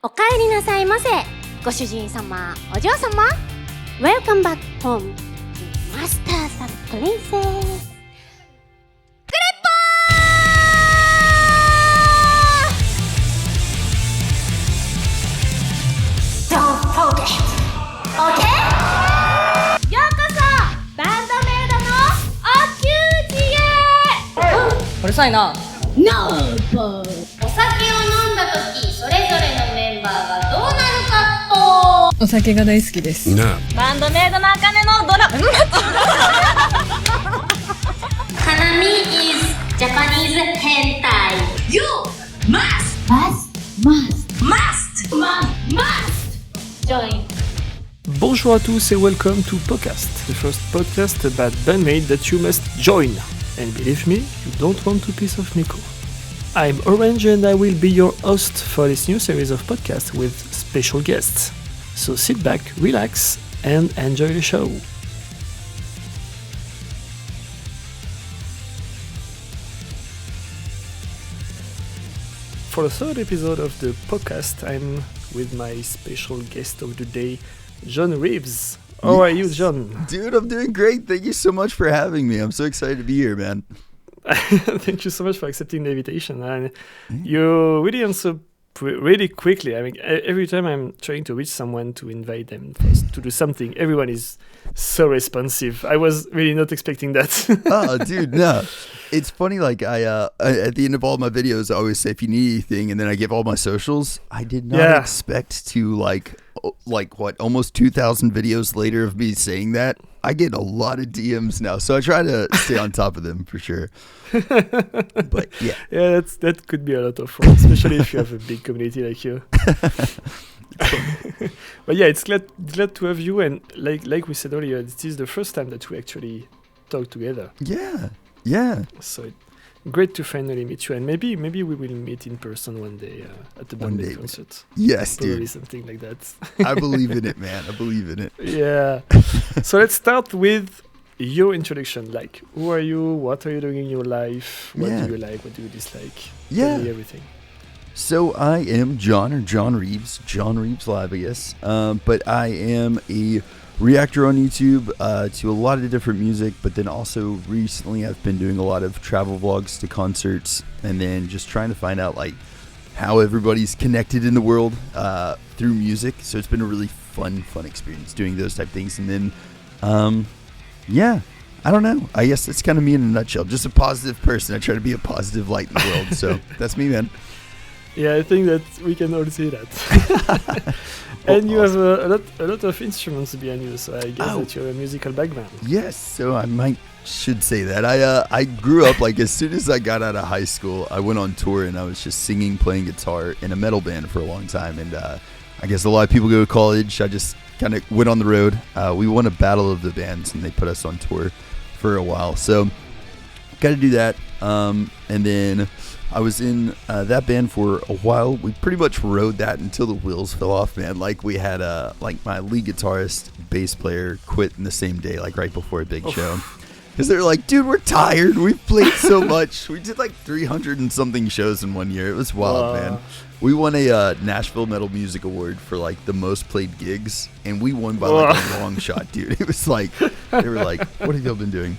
おかえりなさいませ。ご主人様、お嬢様。Welcome back home to Masters and Princess. Don't forget, okay? ようこそバンドメイドのお給仕へ。うるさいな。No, boy. お酒を飲んだとき、それぞれのメンバーがどうなるかと。お酒が大好きです。バンドメイドの茜のドラ花見 is Japanese hentai. You must join. Bonjour à tous and welcome to Podcast, the first podcast about BAND-MAID that you must join. And believe me, you don't want to piss off Nico. I'm Orange and I will be your host for this new series of podcasts with special guests. So sit back, relax, and enjoy the show. For the third episode of the podcast, I'm with my special guest of the day, John Reeves. How are you, John? Dude, I'm doing great. Thank you so much for having me. I'm so excited to be here, man. Thank you so much for accepting the invitation. And you really answer really quickly. I mean, every time I'm trying to reach someone to invite them to do something, everyone is so responsive. I was really not expecting that. Oh, dude, no. It's funny, like, I at the end of all my videos, I always say, if you need anything, and then I give all my socials. I did not expect to, like what, almost 2,000 videos later of me saying that, I get a lot of DMs now. So I try to stay on top of them, for sure. But, yeah. Yeah, that could be a lot of fun, especially if you have a big community like you. But yeah, it's glad to have you. And like we said earlier, this is the first time that we actually talk together. Yeah. So great to finally meet you, and maybe we will meet in person one day at the BAND-MAID concert. Yes, probably dude. Something like that. I believe in it, man. I believe in it. Yeah. So let's start with your introduction. Like, who are you? What are you doing in your life? What do you like? What do you dislike? Tell me everything. So I am John Reeves Live, I guess. But I am a reactor on YouTube to a lot of different music, but then also recently I've been doing a lot of travel vlogs to concerts, and then just trying to find out like how everybody's connected in the world through music. So it's been a really fun experience doing those type of things. And then I don't know, I guess that's kind of me in a nutshell. Just a positive person. I try to be a positive light in the world. So that's me, man. Yeah, I think that we can all see that. And you have a lot of instruments behind you, so I guess that you have a musical background. Yes, so I should say that. I grew up, like, as soon as I got out of high school, I went on tour and I was just singing, playing guitar in a metal band for a long time. And I guess a lot of people go to college. I just kind of went on the road. We won a battle of the bands and they put us on tour for a while. So got to do that. And then I was in that band for a while. We pretty much rode that until the wheels fell off, man. Like, we had like my lead guitarist, bass player quit in the same day, like right before a big show. Because they were like, dude, we're tired. We've played so much. We did like 300 and something shows in 1 year. It was wild, man. We won a Nashville Metal Music Award for like the most played gigs. And we won by like a long shot, dude. It was like, they were like, what have y'all been doing?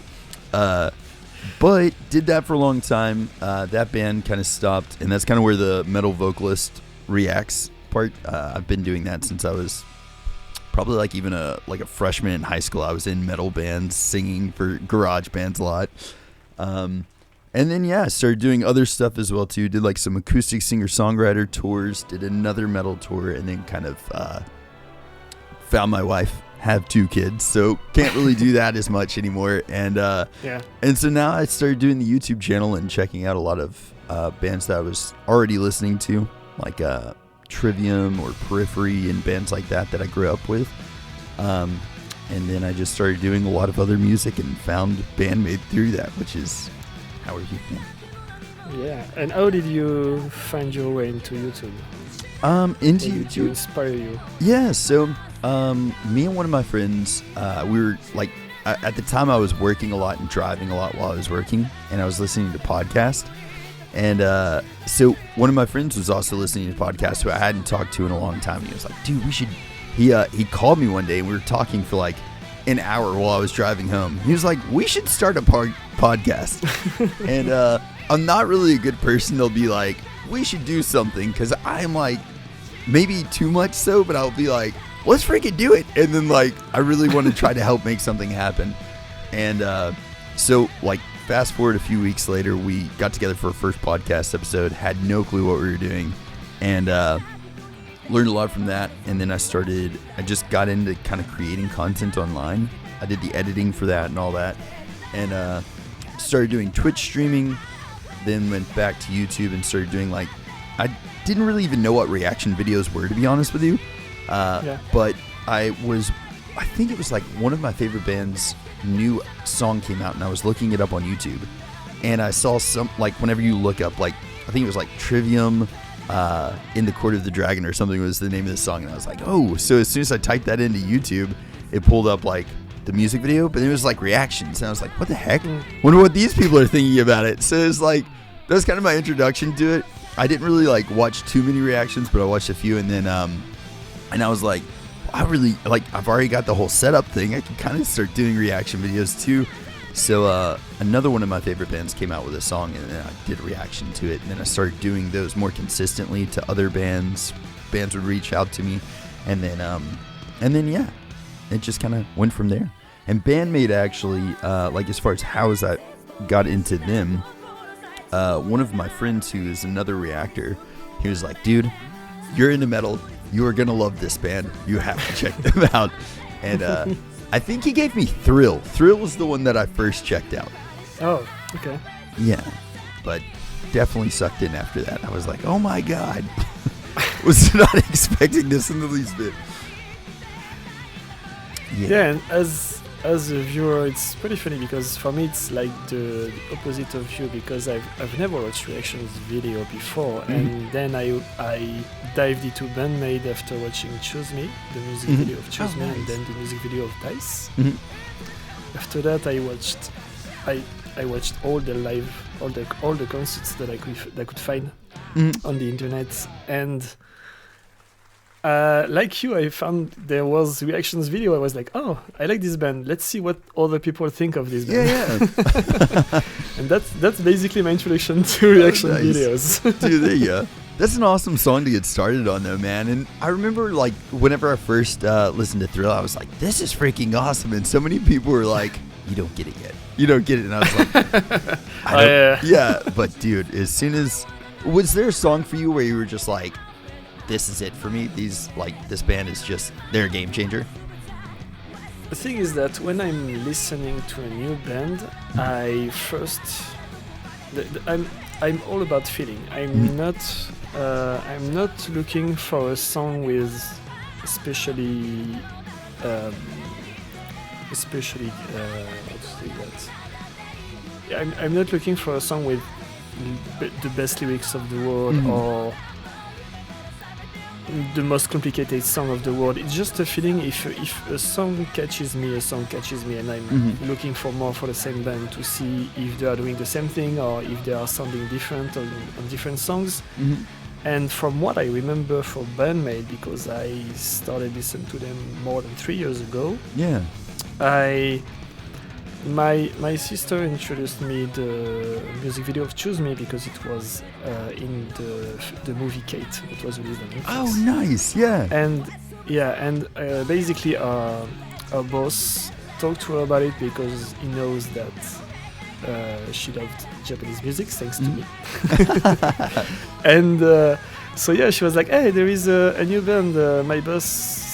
But did that for a long time. That band kind of stopped, and that's kind of where the metal vocalist reacts part. I've been doing that since I was probably like even a freshman in high school. I was in metal bands singing for garage bands a lot. And then I started doing other stuff as well too. Did like some acoustic singer-songwriter tours, did another metal tour, and then kind of found my wife. Have 2 kids, so can't really do that as much anymore. And and so now I started doing the YouTube channel and checking out a lot of bands that I was already listening to, like Trivium or Periphery and bands like that I grew up with. And then I just started doing a lot of other music and found BAND-MAID through that, which is how we're here. Yeah, and how did you find your way into YouTube? Into YouTube. YouTube. Inspire you? Yeah, so me and one of my friends, we were like, at the time I was working a lot and driving a lot while I was working, and I was listening to podcasts. And so one of my friends was also listening to the podcast who I hadn't talked to in a long time. And he was like, dude, we should. He called me one day and we were talking for like an hour while I was driving home. He was like, we should start a podcast. And I'm not really a good person. They'll be like, we should do something, because I'm like, maybe too much so, but I'll be like, let's freaking do it. And then like, I really want to try to help make something happen. And so like, fast forward a few weeks later, we got together for our first podcast episode, had no clue what we were doing, and learned a lot from that. And then I just got into kind of creating content online. I did the editing for that and all that, and started doing Twitch streaming, then went back to YouTube and started doing like, I didn't really even know what reaction videos were, to be honest with you. But I think it was like one of my favorite bands' new song came out, and I was looking it up on YouTube, and I saw some, like, whenever you look up, like, I think it was like Trivium in the Court of the Dragon or something was the name of the song, and I was like, oh. So as soon as I typed that into YouTube, it pulled up like the music video, but it was like reactions, and I was like, what the heck? Wonder what these people are thinking about it. So it's like, that was kind of my introduction to it. I didn't really like watch too many reactions, but I watched a few, and then and I was like, I really like, I've already got the whole setup thing. I can kind of start doing reaction videos too. So another one of my favorite bands came out with a song, and then I did a reaction to it, and then I started doing those more consistently to other bands. Bands would reach out to me, and then yeah, it just kind of went from there. And BAND-MAID actually, like as far as how I got into them, one of my friends who is another reactor, he was like, dude, you're into metal, you are gonna love this band, you have to check them out. And I think he gave me Thrill. Thrill was the one that I first checked out. Oh, okay. Yeah, but definitely sucked in after that. I was like, oh my god. Was not expecting this in the least bit. Yeah, and as a viewer, it's pretty funny, because for me it's like the opposite of you, because I've never watched reactions video before, and then I dived into BAND-MAID after watching Choose Me, the music video of Choose Me, and then the music video of Dice. After that, I watched all the live, all the concerts that I could find on the internet, and like you, I found there was reactions video. I was like, oh, I like this band. Let's see what other people think of this band. Yeah. And that's basically my introduction to reaction videos. Dude, there you go. That's an awesome song to get started on, though, man. And I remember, like, whenever I first listened to Thrill, I was like, this is freaking awesome. And so many people were like, you don't get it yet. You don't get it. And I was like, yeah. But, dude, as soon as... Was there a song for you where you were just like, this is it for me? This band is just, they're a game changer? The thing is that when I'm listening to a new band, I first... I'm all about feeling. I'm not looking for a song with especially how to say that. I'm not looking for a song with the best lyrics of the world or the most complicated song of the world. It's just a feeling. If a song catches me, and I'm looking for more for the same band to see if they are doing the same thing or if they are sounding different on different songs. And from what I remember for BAND-MAID, because I started listening to them more than 3 years ago, my sister introduced me the music video of Choose Me because it was in the movie Kate. It was released on Netflix. Oh, nice, yeah. And basically our boss talked to her about it because he knows that she loved Japanese music thanks to me. And so yeah, she was like, hey, there is a new band, my boss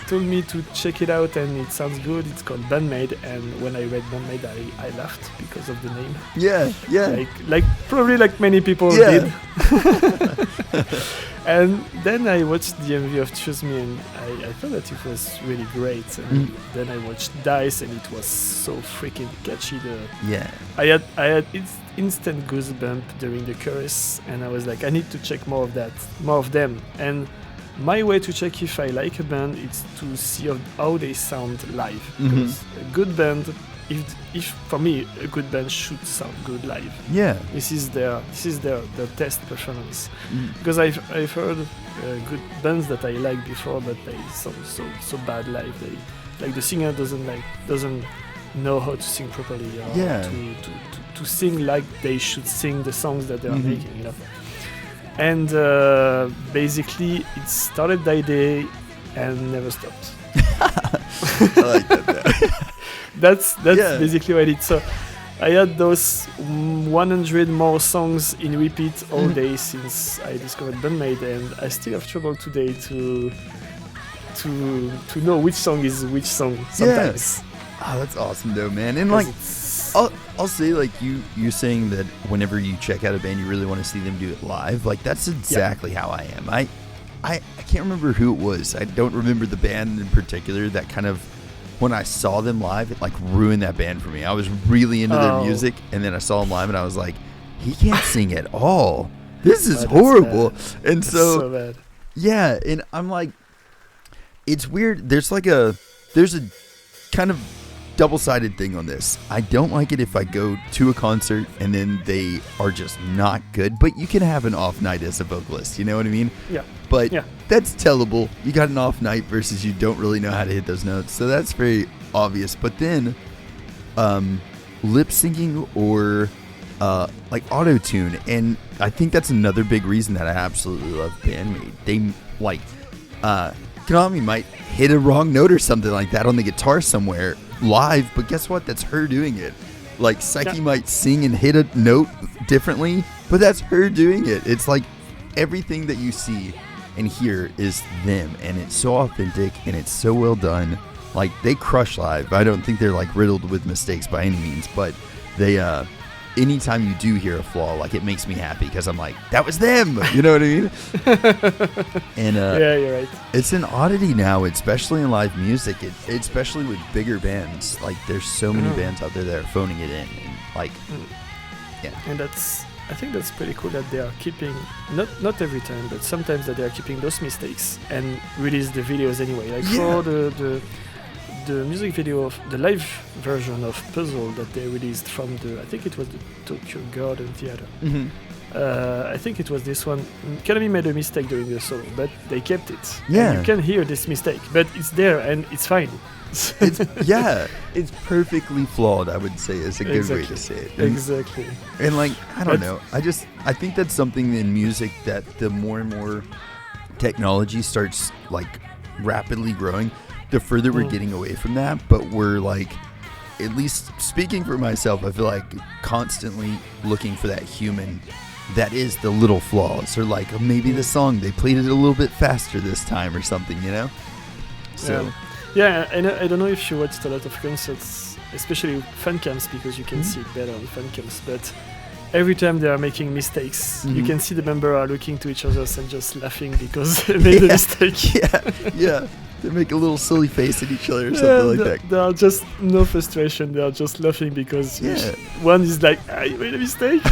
told me to check it out and it sounds good. It's called BAND-MAID, and when I read BAND-MAID, I laughed because of the name. Yeah. Like probably like many people did. And then I watched the MV of Choose Me, and I thought that it was really great. And then I watched Dice, and it was so freaking catchy. I had instant goosebump during the chorus, and I was like, I need to check more of them. And my way to check if I like a band is to see how they sound live. Because a good band if for me a good band should sound good live. Yeah. This is their test performance. Because I've heard good bands that I liked before, but they sound so bad live. They like the singer doesn't know how to sing properly, or to sing like they should sing the songs that they are making, you know. And basically it started that day and never stopped. I like that. That's basically what I did. So I had those 100 more songs in repeat all day since I discovered BAND-MAID, and I still have trouble today to know which song is which song sometimes. Oh, that's awesome though, man. And like I'll say, like, you're saying that whenever you check out a band you really want to see them do it live. Like, that's exactly how I am. I can't remember who it was. I don't remember the band in particular that kind of, when I saw them live, it like ruined that band for me. I was really into their music, and then I saw them live and I was like, he can't sing at all. This is horrible. Bad. And so bad. Yeah, and I'm like, it's weird. There's a kind of double-sided thing on this. I don't like it if I go to a concert and then they are just not good, but you can have an off night as a vocalist, you know what I mean? Yeah. But that's tellable. You got an off night versus you don't really know how to hit those notes, so that's very obvious. But then lip syncing or like auto-tune, and I think that's another big reason that I absolutely love BAND-MAID. They like Konami might hit a wrong note or something like that on the guitar somewhere live, but guess what? That's her doing it. Like Psyche might sing and hit a note differently, but that's her doing it. It's like everything that you see and hear is them, and it's so authentic and it's so well done. Like, they crush live. I don't think they're like riddled with mistakes by any means, but they anytime you do hear a flaw, like, it makes me happy because I'm like, that was them. You know what I mean? And yeah, you're right. It's an oddity now, especially in live music. Especially with bigger bands. Like, there's so many bands out there that are phoning it in. And like, and I think that's pretty cool that they are keeping, not every time, but sometimes that they are keeping those mistakes and release the videos anyway. Like for the music video of the live version of Puzzle that they released from I think it was the Tokyo Garden Theater. I think it was this one. Konami made a mistake during the solo, but they kept it. Yeah. And you can hear this mistake, but it's there and it's fine. It's perfectly flawed, I would say, is a good way to say it. Exactly. And like, I don't know. I think that's something in music that the more and more technology starts like rapidly growing, the further we're getting away from that. But we're like, at least speaking for myself, I feel like constantly looking for that human that is the little flaws, or like maybe the song, they played it a little bit faster this time or something, you know? So yeah, and I don't know if you watched a lot of concerts, especially fan cams, because you can see it better on fan cams, but every time they are making mistakes, you can see the members are looking to each other and just laughing because they made a mistake. Yeah. They make a little silly face at each other or something like that. There are just no frustration. They are just laughing because one is like, you made a mistake.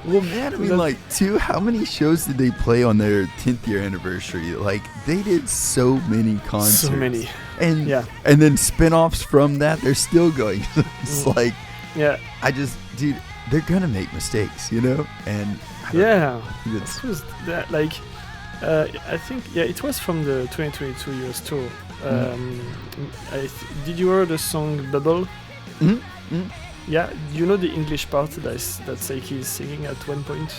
Well, man, I mean, like, too, how many shows did they play on their 10th year anniversary? Like, they did so many concerts. So many. And then spin-offs from that, they're still going. It's like, dude, they're going to make mistakes, you know? And it was that, like, I think, it was from the 2022 US tour. Did you hear the song Bubble? Yeah, you know the English part that Seiki is singing at one point?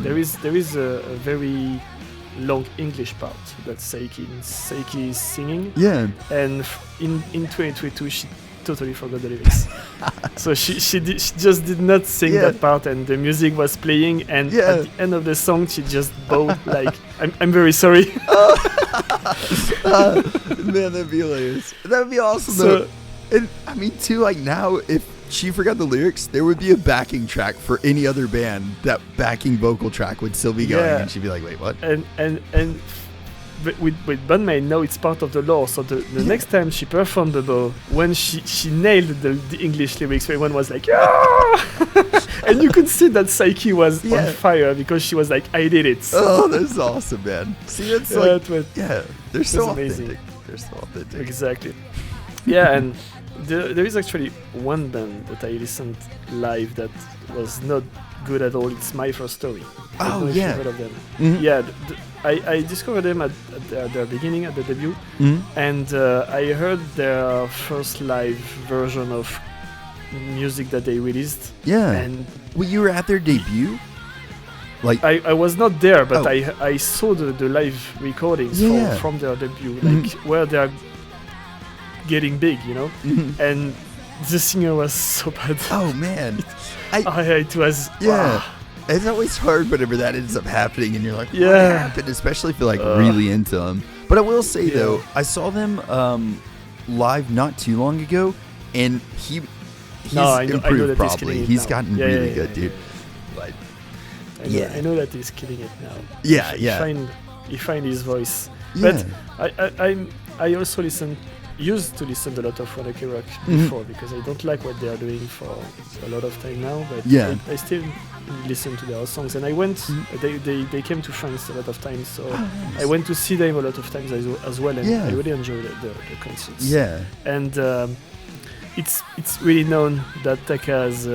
There is a very long English part that Seiki is singing. Yeah. And in 2022 she totally forgot the lyrics. So she just did not sing that part, and the music was playing, and at the end of the song she just bowed like, I'm very sorry. Man, that'd be hilarious. That'd be awesome though. And I mean too, like, now if she forgot the lyrics, there would be a backing track for any other band. That backing vocal track would still be going, and she'd be like, wait, what? And with BAND-MAID now it's part of the lore. So the next time she performed the bow, when she nailed the English lyrics, everyone was like, and you could see that Psyche was on fire because she was like, I did it. Oh, that's awesome, man. See, that's they're so authentic. Amazing. They're so authentic. Exactly. Yeah, and there is actually one band that I listened live that was not good at all. It's My First Story. I don't know if you've heard of them. Mhm. Yeah, I discovered them at their beginning, at the debut, and I heard their first live version of music that they released. Yeah. And Well, you were at their debut? Like, I was not there, but I saw the live recordings from their debut, like where they're getting big, you know? And the singer was so bad. oh man. It was... Yeah. wow. It's always hard whenever that ends up happening and you're like, what Yeah. happened? Especially if you're like really into them. But I will say though, I saw them live not too long ago, and he's improved that probably. He's gotten really good, dude. But I know that he's killing it now. Yeah, He find his voice. yeah. But I also used to listen a lot of Wannabe Rock before, because I don't like what they are doing for a lot of time now. But I still listen to their songs, and I went. They came to France a lot of times, so nice. I went to see them a lot of times as well, and Yeah. I really enjoyed the concerts. Yeah. And it's really known that Taka has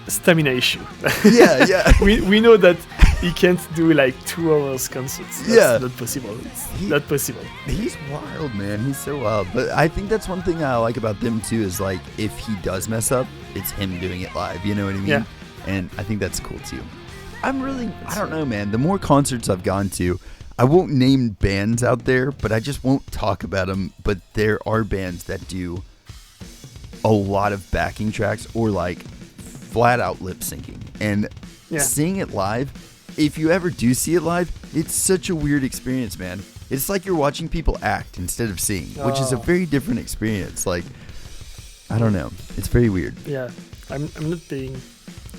stamina issue. Yeah. we know that he can't do like 2 hours concerts. That's not possible. It's not possible. He's wild, man. He's so wild. But I think that's one thing I like about them too, is like if he does mess up, it's him doing it live. You know what I mean? Yeah. And I think that's cool too. I don't know, man. The more concerts I've gone to, I won't name bands out there, but I just won't talk about them. But there are bands that do a lot of backing tracks or like flat out lip syncing. And seeing it live, if you ever do see it live, it's such a weird experience, man. It's like you're watching people act instead of sing, which is a very different experience. Like, I don't know. It's very weird. Yeah, I'm not paying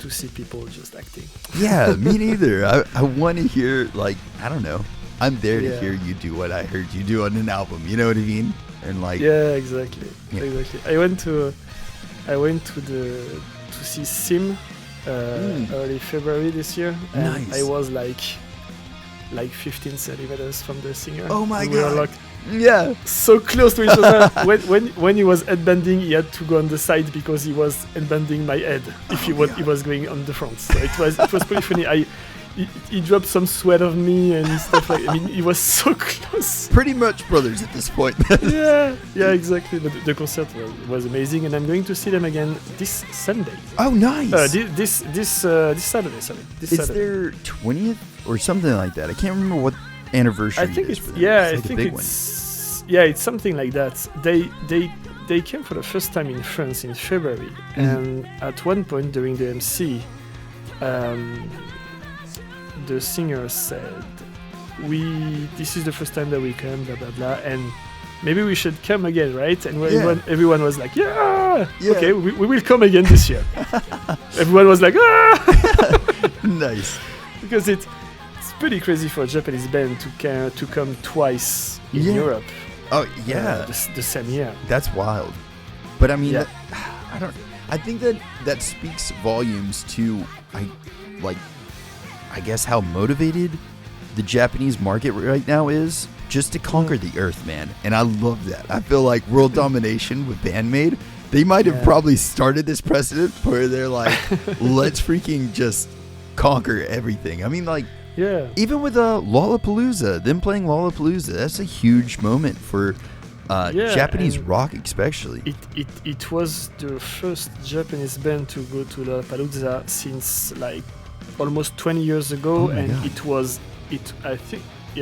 to see people just acting. Yeah, me neither. I want to hear, like, I don't know. I'm there to hear you do what I heard you do on an album. You know what I mean? And like, yeah, exactly. I went to see Sim early February this year, and Nice. I was like 15 centimeters from the singer. Oh my We were God. like yeah. so close to each other. when he was headbanding, he had to go on the side because he was headbanding my head if he was going on the front. So it was pretty funny. He dropped some sweat on me and stuff like. I mean, he was so close. Pretty much brothers at this point. yeah, exactly. But the concert was amazing, and I'm going to see them again this Sunday. Oh, nice. This Saturday. Sorry, this It's Saturday. their 20th or something like that. I can't remember what anniversary I think it is it's for them. I like a think big it's it's something like that. They came for the first time in France in February, and at one point during the MC, the singer said, this is the first time that we come, blah blah blah, and maybe we should come again, right? And everyone was like, yeah, okay, we will come again this year. Everyone was like, Nice. because it's pretty crazy for a Japanese band to come twice in Europe. Oh, yeah. The same year. That's wild. But I mean, Yeah. I think that speaks volumes to, I guess, how motivated the Japanese market right now is just to conquer the earth, man. And I love that. I feel like World Domination with BAND-MAID, they might have probably started this precedent where they're like, let's freaking just conquer everything. I mean, like, even with Lollapalooza, them playing Lollapalooza, that's a huge moment for Japanese rock especially. It was the first Japanese band to go to Lollapalooza since like almost 20 years ago, God. I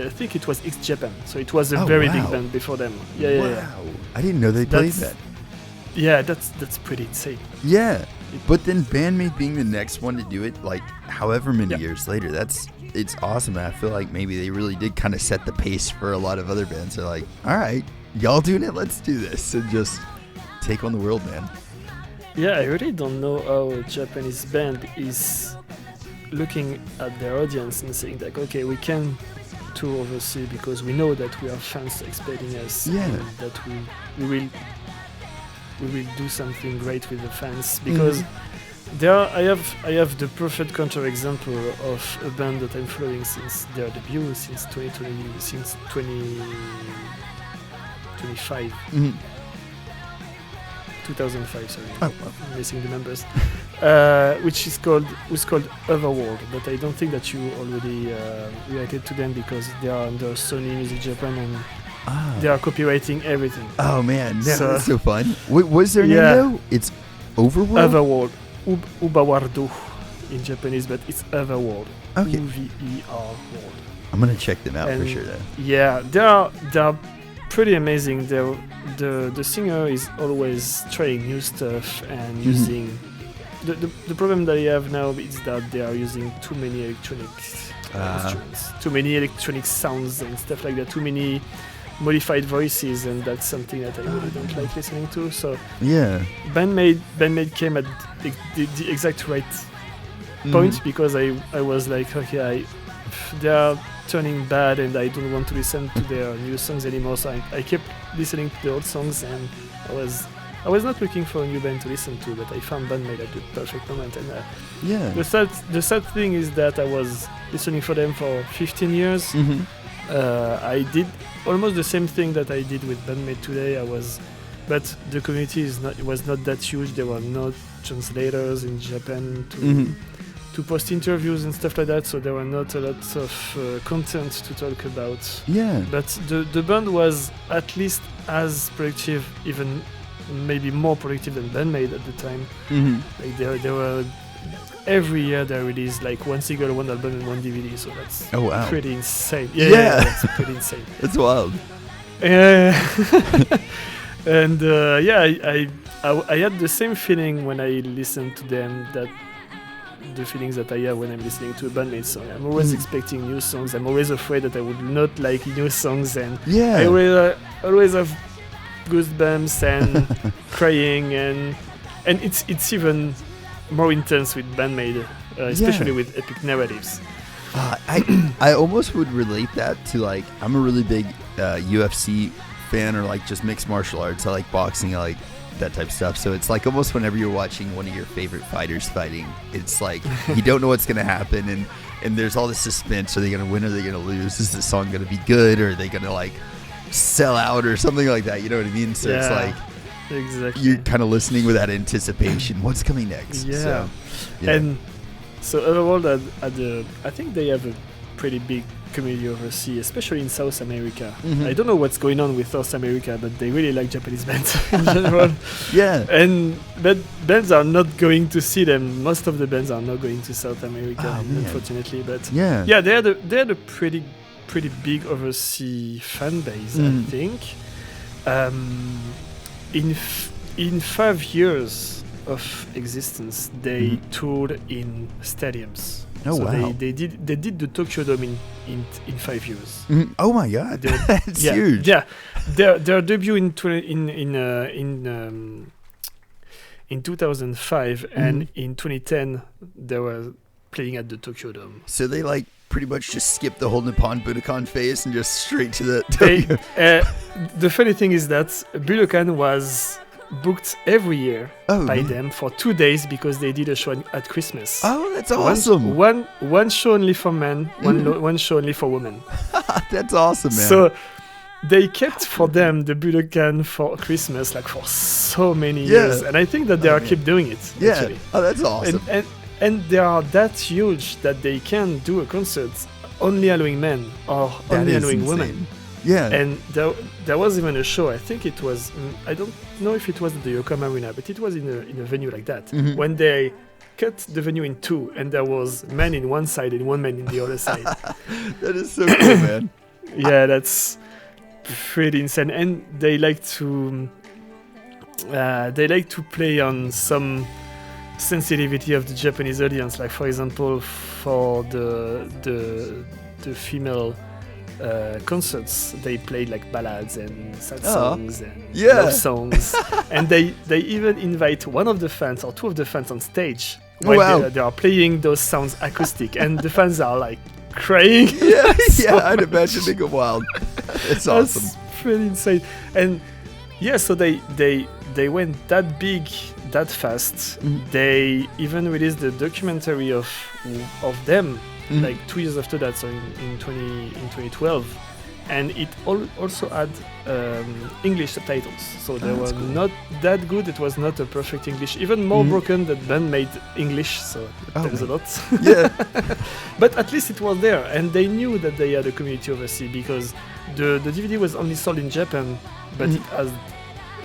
think it was X Japan, so it was a very big band before them. Wow. I didn't know they played that. Yeah, that's pretty insane. Yeah. But then BAND-MAID being the next one to do it, like however many years later, it's awesome. And I feel like maybe they really did kind of set the pace for a lot of other bands. They're like, all right, y'all doing it, let's do this and just take on the world, man. Yeah, I really don't know how a Japanese band is looking at their audience and saying like, okay, we can tour overseas because we know that we have fans expecting us, and that we will do something great with the fans, because I have the perfect counterexample of a band that I'm following since their debut, since 2020, since 25. Mhm. 2005, sorry. Oh, wow. I'm missing the numbers. Which was called Otherworld, but I don't think that you already related to them because they are under Sony Music Japan and they are copywriting everything. Oh man, So- that's so fun. What's their name Yeah. though? It's Overworld. Otherworld. Ubawardo in Japanese, but it's Otherworld. Okay. UVER world. I'm gonna check them out for And sure though. Yeah, they are pretty amazing. The singer is always trying new stuff and Mhm. using. The problem that I have now is that they are using too many electronic instruments, too many electronic sounds and stuff like that, too many modified voices, and that's something that I really don't like listening to. So Yeah. BAND-MAID came at the exact right point because I was like, okay, they are turning bad and I don't want to listen to their new songs anymore. So I kept listening to the old songs, and I was not looking for a new band to listen to, but I found BAND-MAID at the perfect moment. And Yeah. the sad thing is that I was listening for them for 15 years. Mm-hmm. I did almost the same thing that I did with BAND-MAID today. But the community was not that huge. There were no translators in Japan to post interviews and stuff like that, so there were not a lot of content to talk about. Yeah. But the band was at least as productive, even maybe more productive than BAND-MAID at the time. Mm-hmm. Like they were every year they released like one single, one album, and one DVD. So that's Oh wow. pretty insane. Yeah. Yeah, that's pretty insane. That's wild. And I had the same feeling when I listened to them, that the feelings that I have when I'm listening to a BAND-MAID song. I'm always expecting new songs. I'm always afraid that I would not like new songs, and Yeah. I always have goosebumps and crying, and it's even more intense with BAND-MAID, especially with epic narratives. I almost would relate that to like, I'm a really big UFC fan, or like just mixed martial arts. I like boxing, I like that type of stuff. So it's like almost whenever you're watching one of your favorite fighters fighting, it's like you don't know what's gonna happen, and there's all this suspense. Are they gonna win? Are they gonna lose? Is the song gonna be good? Or are they gonna like sell out or something like that? You know what I mean? So it's like exactly. you're kind of listening with that anticipation. What's coming next? Yeah. So, yeah. And so Otherworld I think they have a pretty big community overseas, especially in South America. Mhm. I don't know what's going on with South America, but they really like Japanese bands in general. Yeah. But bands are not going to see them. Most of the bands are not going to South America, Oh, man. unfortunately. But Yeah. yeah, they had a pretty big overseas fan base, I think. In 5 years of existence, they toured in stadiums. Oh, so wow. They did the Tokyo Dome in 5 years. Mhm. Oh my God. They're- That's yeah, huge. Yeah, their debut in 2005, and in 2010 they were playing at the Tokyo Dome. So they like pretty much just skipped the whole Nippon Budokan phase and just straight to the They, the funny thing is that Budokan was booked every year by man. them for 2 days because they did a show at Christmas. Oh, that's awesome. One show only for men, one show only for women. That's awesome, man. So they kept for them the Budokan for Christmas like for so many years, and I think that they keep doing it. yeah. Actually. Oh, that's awesome. And they are that huge that they can do a concert only allowing men or That only is allowing insane. women. Yeah. And there was even a show, I think it was, I don't know if it was at the Yokohama Arena, but it was in a venue like that, when they cut the venue in two and there was men in one side and one man in the other side. That is so cool, man. Yeah, that's pretty insane. And they like to play on some sensitivity of the Japanese audience, like for example for the female concerts, they played like ballads and sad songs and love songs. And they even invite one of the fans or two of the fans on stage while they are playing those sounds acoustic, and the fans are like crying. Yeah, I'd imagine they go wild. It's awesome. That's pretty insane. And yeah, so they went that big that fast. They even released the documentary of them like 2 years after that, so in 2012, and it also had English subtitles, so they were cool. not that good. It was not a perfect English, even more broken than BAND-MAID English, so it tells a lot. Yeah. But at least it was there, and they knew that they had a community overseas, because the DVD was only sold in Japan, but it has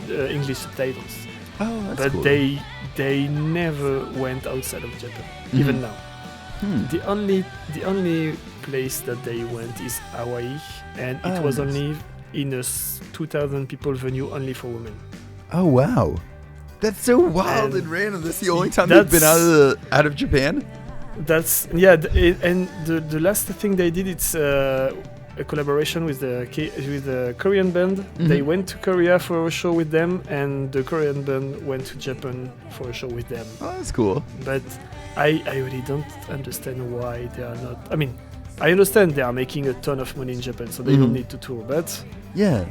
English subtitles. Oh, that's But cool. they never went outside of Japan, even now. The only place that they went is Hawaii, and it was only in a 2,000 people venue only for women. Oh wow, that's so wild and random. That's the only time they've been out of Japan. That's and the last thing they did, it's a collaboration with the Korean band. They went to Korea for a show with them, and the Korean band went to Japan for a show with them. Oh, that's cool. But I really don't understand why they are not. I mean, I understand they are making a ton of money in Japan, so they don't need to tour. But yeah,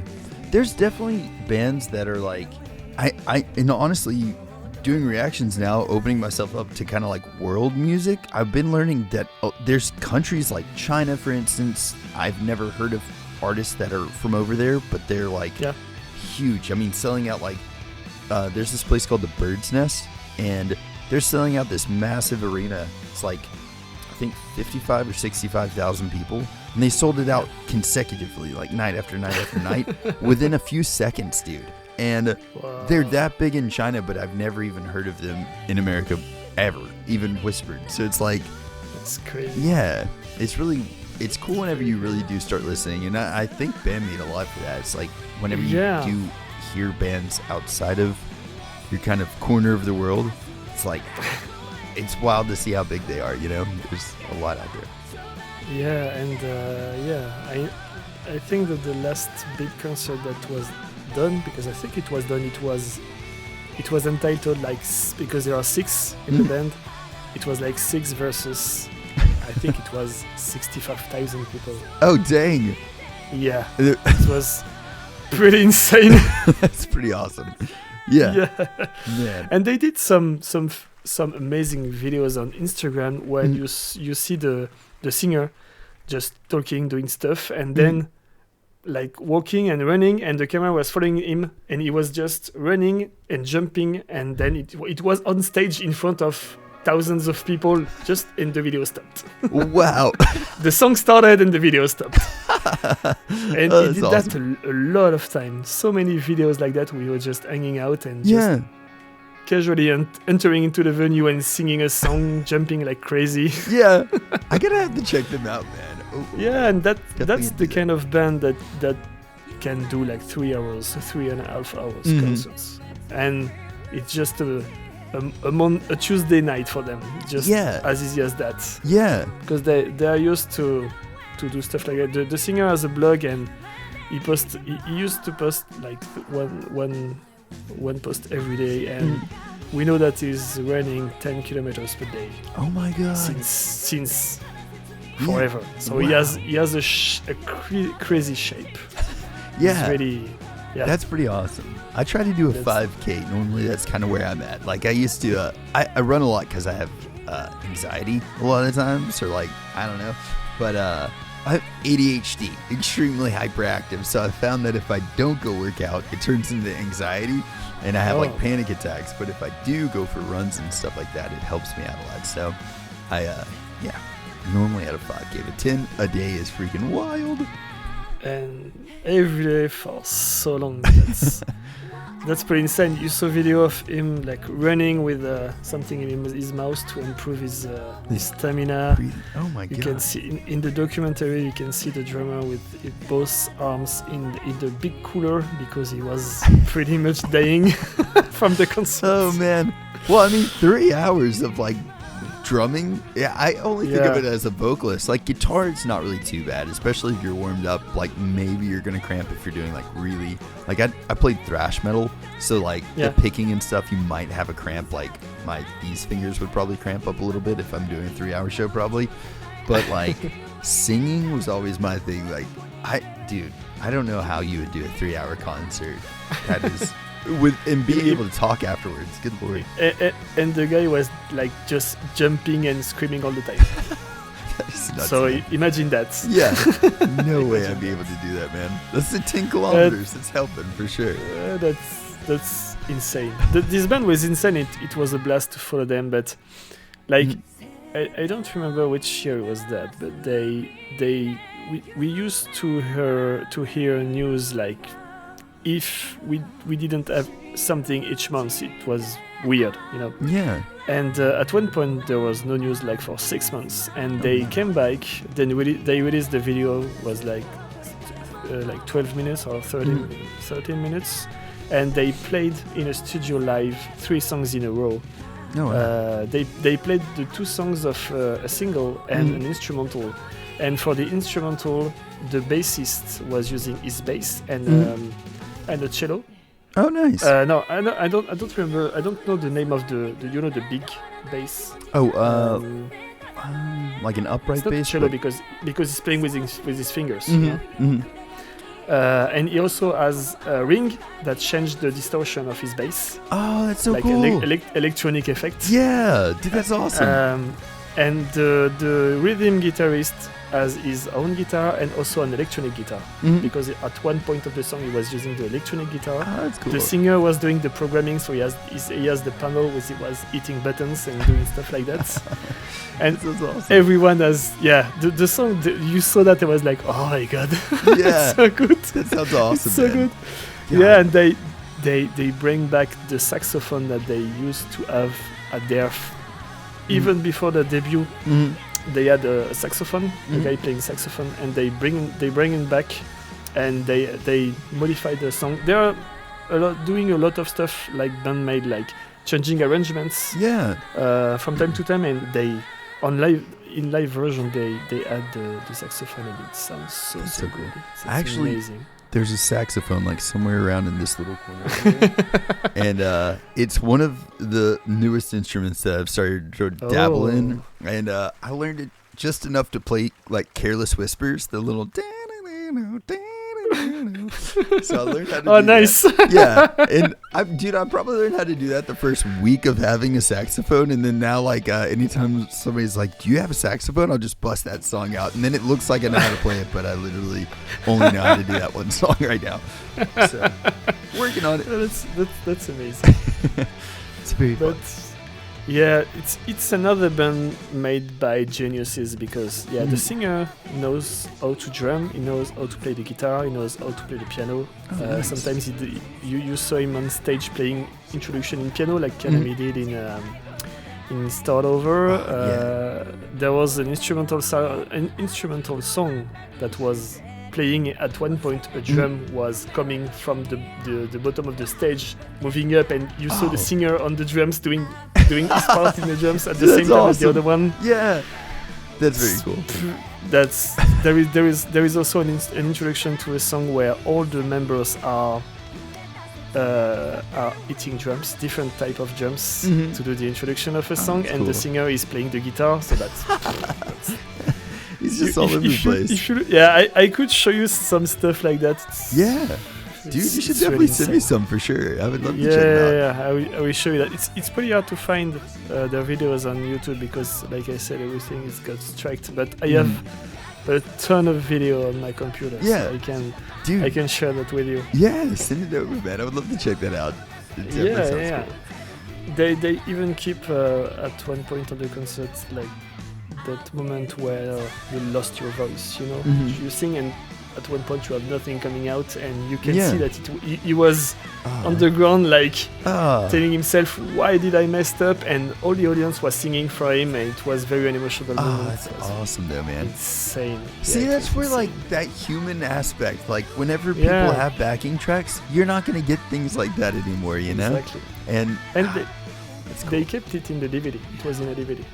there's definitely bands that are like, and honestly, doing reactions now, opening myself up to kind of like world music, I've been learning that there's countries like China, for instance. I've never heard of artists that are from over there, but they're like huge. I mean, selling out like, there's this place called the Bird's Nest, and they're selling out this massive arena. It's like, I think 55 or 65,000 people, and they sold it out consecutively, like night after night after night, within a few seconds, dude. And they're that big in China, but I've never even heard of them in America ever, even whispered. So it's like, it's crazy. Yeah, it's cool whenever you really do start listening, and I think BAND-MAID a lot for that. It's like whenever you do hear bands outside of your kind of corner of the world, it's like, it's wild to see how big they are, you know? There's a lot out there. Yeah, and I think that the last big concert that was done, because I think it was done, it was entitled like, because there are 6 in the band, it was like 6 versus, I think it was 65,000 people. Oh, dang. Yeah, it was pretty insane. That's pretty awesome. Yeah. Man. And they did some amazing videos on Instagram where you see the singer just talking, doing stuff, and then like walking and running, and the camera was following him, and he was just running and jumping, and then it was on stage in front of thousands of people, just and the video stopped. Wow. The song started and the video stopped. And he did awesome. that a lot of times. So many videos like that, we were just hanging out and just casually entering into the venue and singing a song, jumping like crazy. Yeah, I gotta have to check them out, man. Yeah, and that's the kind of band that can do like 3 hours, 3.5 hours concerts, and it's just a Tuesday night for them, just as easy as that. Yeah, because they are used to do stuff like that. The singer has a blog, and he used to post like one post every day, and we know that he's running 10 kilometers per day. Oh my god! Since forever. So he has a crazy shape. Yeah, it's really, that's pretty awesome. I try to do a 5K. Normally, that's kind of where I'm at. Like I used to, I run a lot because I have anxiety a lot of times, or like I don't know, but I have ADHD, extremely hyperactive. So I found that if I don't go work out, it turns into anxiety, and I have like panic attacks. But if I do go for runs and stuff like that, it helps me out a lot. So I normally at a 5K, but 10 a day is freaking wild. And every day for so long. That's pretty insane. You saw a video of him like running with something in his mouth to improve his stamina. Oh my god! You can see in the documentary, you can see the drummer with both arms in the big cooler, because he was pretty much dying from the concert. Oh man! Well, I mean, 3 hours of like drumming. Yeah, I only think of it as a vocalist. Like guitar, it's not really too bad, especially if you're warmed up. Like maybe you're gonna cramp if you're doing like really like I played thrash metal, so like the picking and stuff, you might have a cramp. Like these fingers would probably cramp up a little bit if I'm doing a 3-hour show probably. But like singing was always my thing. Like I don't know how you would do a 3-hour concert. That is. And being able to talk afterwards, good lord. And the guy was like just jumping and screaming all the time. That is nuts. So man. imagine that. Yeah. No way I'd be able to do that, man. That's 10 kilometers. It's helping for sure. That's insane. This band was insane. It was a blast to follow them, but like I don't remember which year was that, but we used to hear news like if we didn't have something each month, it was weird, you know. Yeah. And at one point there was no news like for 6 months, and they came back. Then they released the video, was like 12 minutes or 13 minutes, and they played in a studio live 3 songs in a row. No way. They played the 2 songs of a single and an instrumental, and for the instrumental the bassist was using his bass and a cello. Oh, nice. No, I don't remember. I don't know the name of the the big bass. Oh, like an upright it's not bass. cello because he's playing with his fingers. Mm-hmm. Yeah? Mm-hmm. And he also has a ring that changed the distortion of his bass. Oh, that's so like cool. Electronic effect. Yeah, dude, that's awesome. And the rhythm guitarist has his own guitar and also an electronic guitar, because at one point of the song he was using the electronic guitar. Oh, that's cool. The singer was doing the programming, so he has the panel where he was hitting buttons and doing stuff like that. And that's awesome. everyone has the song. You saw that, it was like, oh my god, Yeah, so good. that sounds awesome. It's so man. good. God. Yeah, and they bring back the saxophone that they used to have at their even before the debut. They had a saxophone, a guy playing saxophone, and they bring it back, and they modify the song. They are doing a lot of stuff like BAND-MAID, like changing arrangements. Yeah. From time to time, and in live version they add the saxophone, and it sounds so cool. It's Actually, amazing. There's a saxophone like somewhere around in this little corner here. And it's one of the newest instruments that I've started to dabble in, and I learned it just enough to play like Careless Whispers, the little so I learned how to do nice. that. Yeah, and I probably learned how to do that the first week of having a saxophone, and then now like anytime somebody's like, do you have a saxophone, I'll just bust that song out, and then it looks like I know how to play it, but I literally only know how to do that one song right now. So working on it. That's amazing. It's very fun. But yeah, it's another band made by geniuses, because the singer knows how to drum, he knows how to play the guitar, he knows how to play the piano. Nice. Sometimes you saw him on stage playing introduction in piano, like Kanami did in Start Over. There was an instrumental song that was playing at one point. A drum was coming from the bottom of the stage, moving up, and you saw the singer on the drums doing his part in the drums at the same time as the other one. Yeah, that's very cool. There is also an introduction to a song where all the members are hitting drums, different type of drums, to do the introduction of a song, and the singer is playing the guitar. So that's He's just all over the place. I could show you some stuff like that. Dude, you should definitely send me some for sure. I would love to check it out. I will show you that. It's pretty hard to find their videos on YouTube because, like I said, everything is got striked. But I have a ton of video on my computer. Yeah, so I can share that with you. Yeah, send it over, man. I would love to check that out. Yeah. Cool. They even keep at one point of the concert like that moment where you lost your voice. You know, you sing and at one point you have nothing coming out, and you can see that he was on the ground, like telling himself, why did I messed up, and all the audience was singing for him, and it was very an emotional moment. That's awesome though, man. Insane. See, that's where like that human aspect, like whenever people have backing tracks, you're not going to get things like that anymore, you know? Exactly. And they kept it in the DVD. It was in a DVD.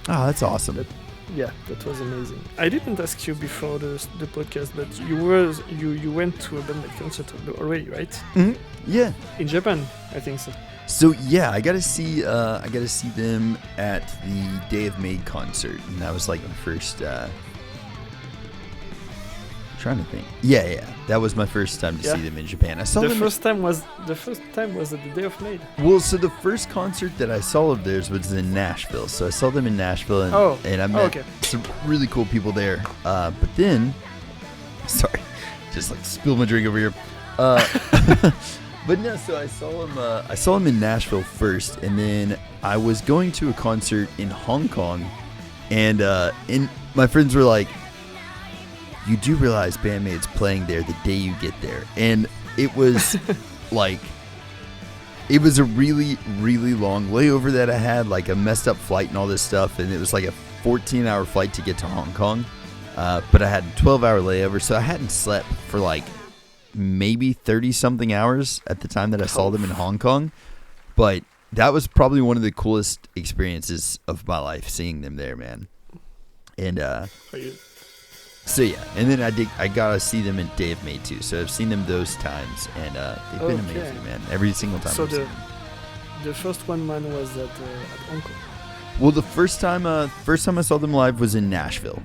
Oh, that's awesome. That was amazing. I didn't ask you before the podcast, but you went to a BAND-MAID concert already, right? Yeah. In Japan, I think so. So yeah, I gotta see them at the Day of Maid concert, and that was like my first trying to think. Yeah. That was my first time to see them in Japan. I saw the them. First time was at the Day of Maid. Well, so the first concert that I saw of theirs was in Nashville. So I saw them in Nashville, and I met some really cool people there. But then, sorry, just like spilled my drink over here. But no, so I saw him in Nashville first, and then I was going to a concert in Hong Kong, and my friends were like, "You do realize BAND-MAID's playing there the day you get there," and it was like, it was a really, really long layover that I had, like a messed up flight and all this stuff, and it was like a 14-hour flight to get to Hong Kong, but I had a 12-hour layover, so I hadn't slept for like maybe 30-something hours at the time that I saw them in Hong Kong, but that was probably one of the coolest experiences of my life, seeing them there, man. And so yeah, and then I got to see them in Day of Maid too. So I've seen them those times, and they've been amazing, man. Every single time. So the first one, man, was at Hong Kong. Well, the first time I saw them live was in Nashville.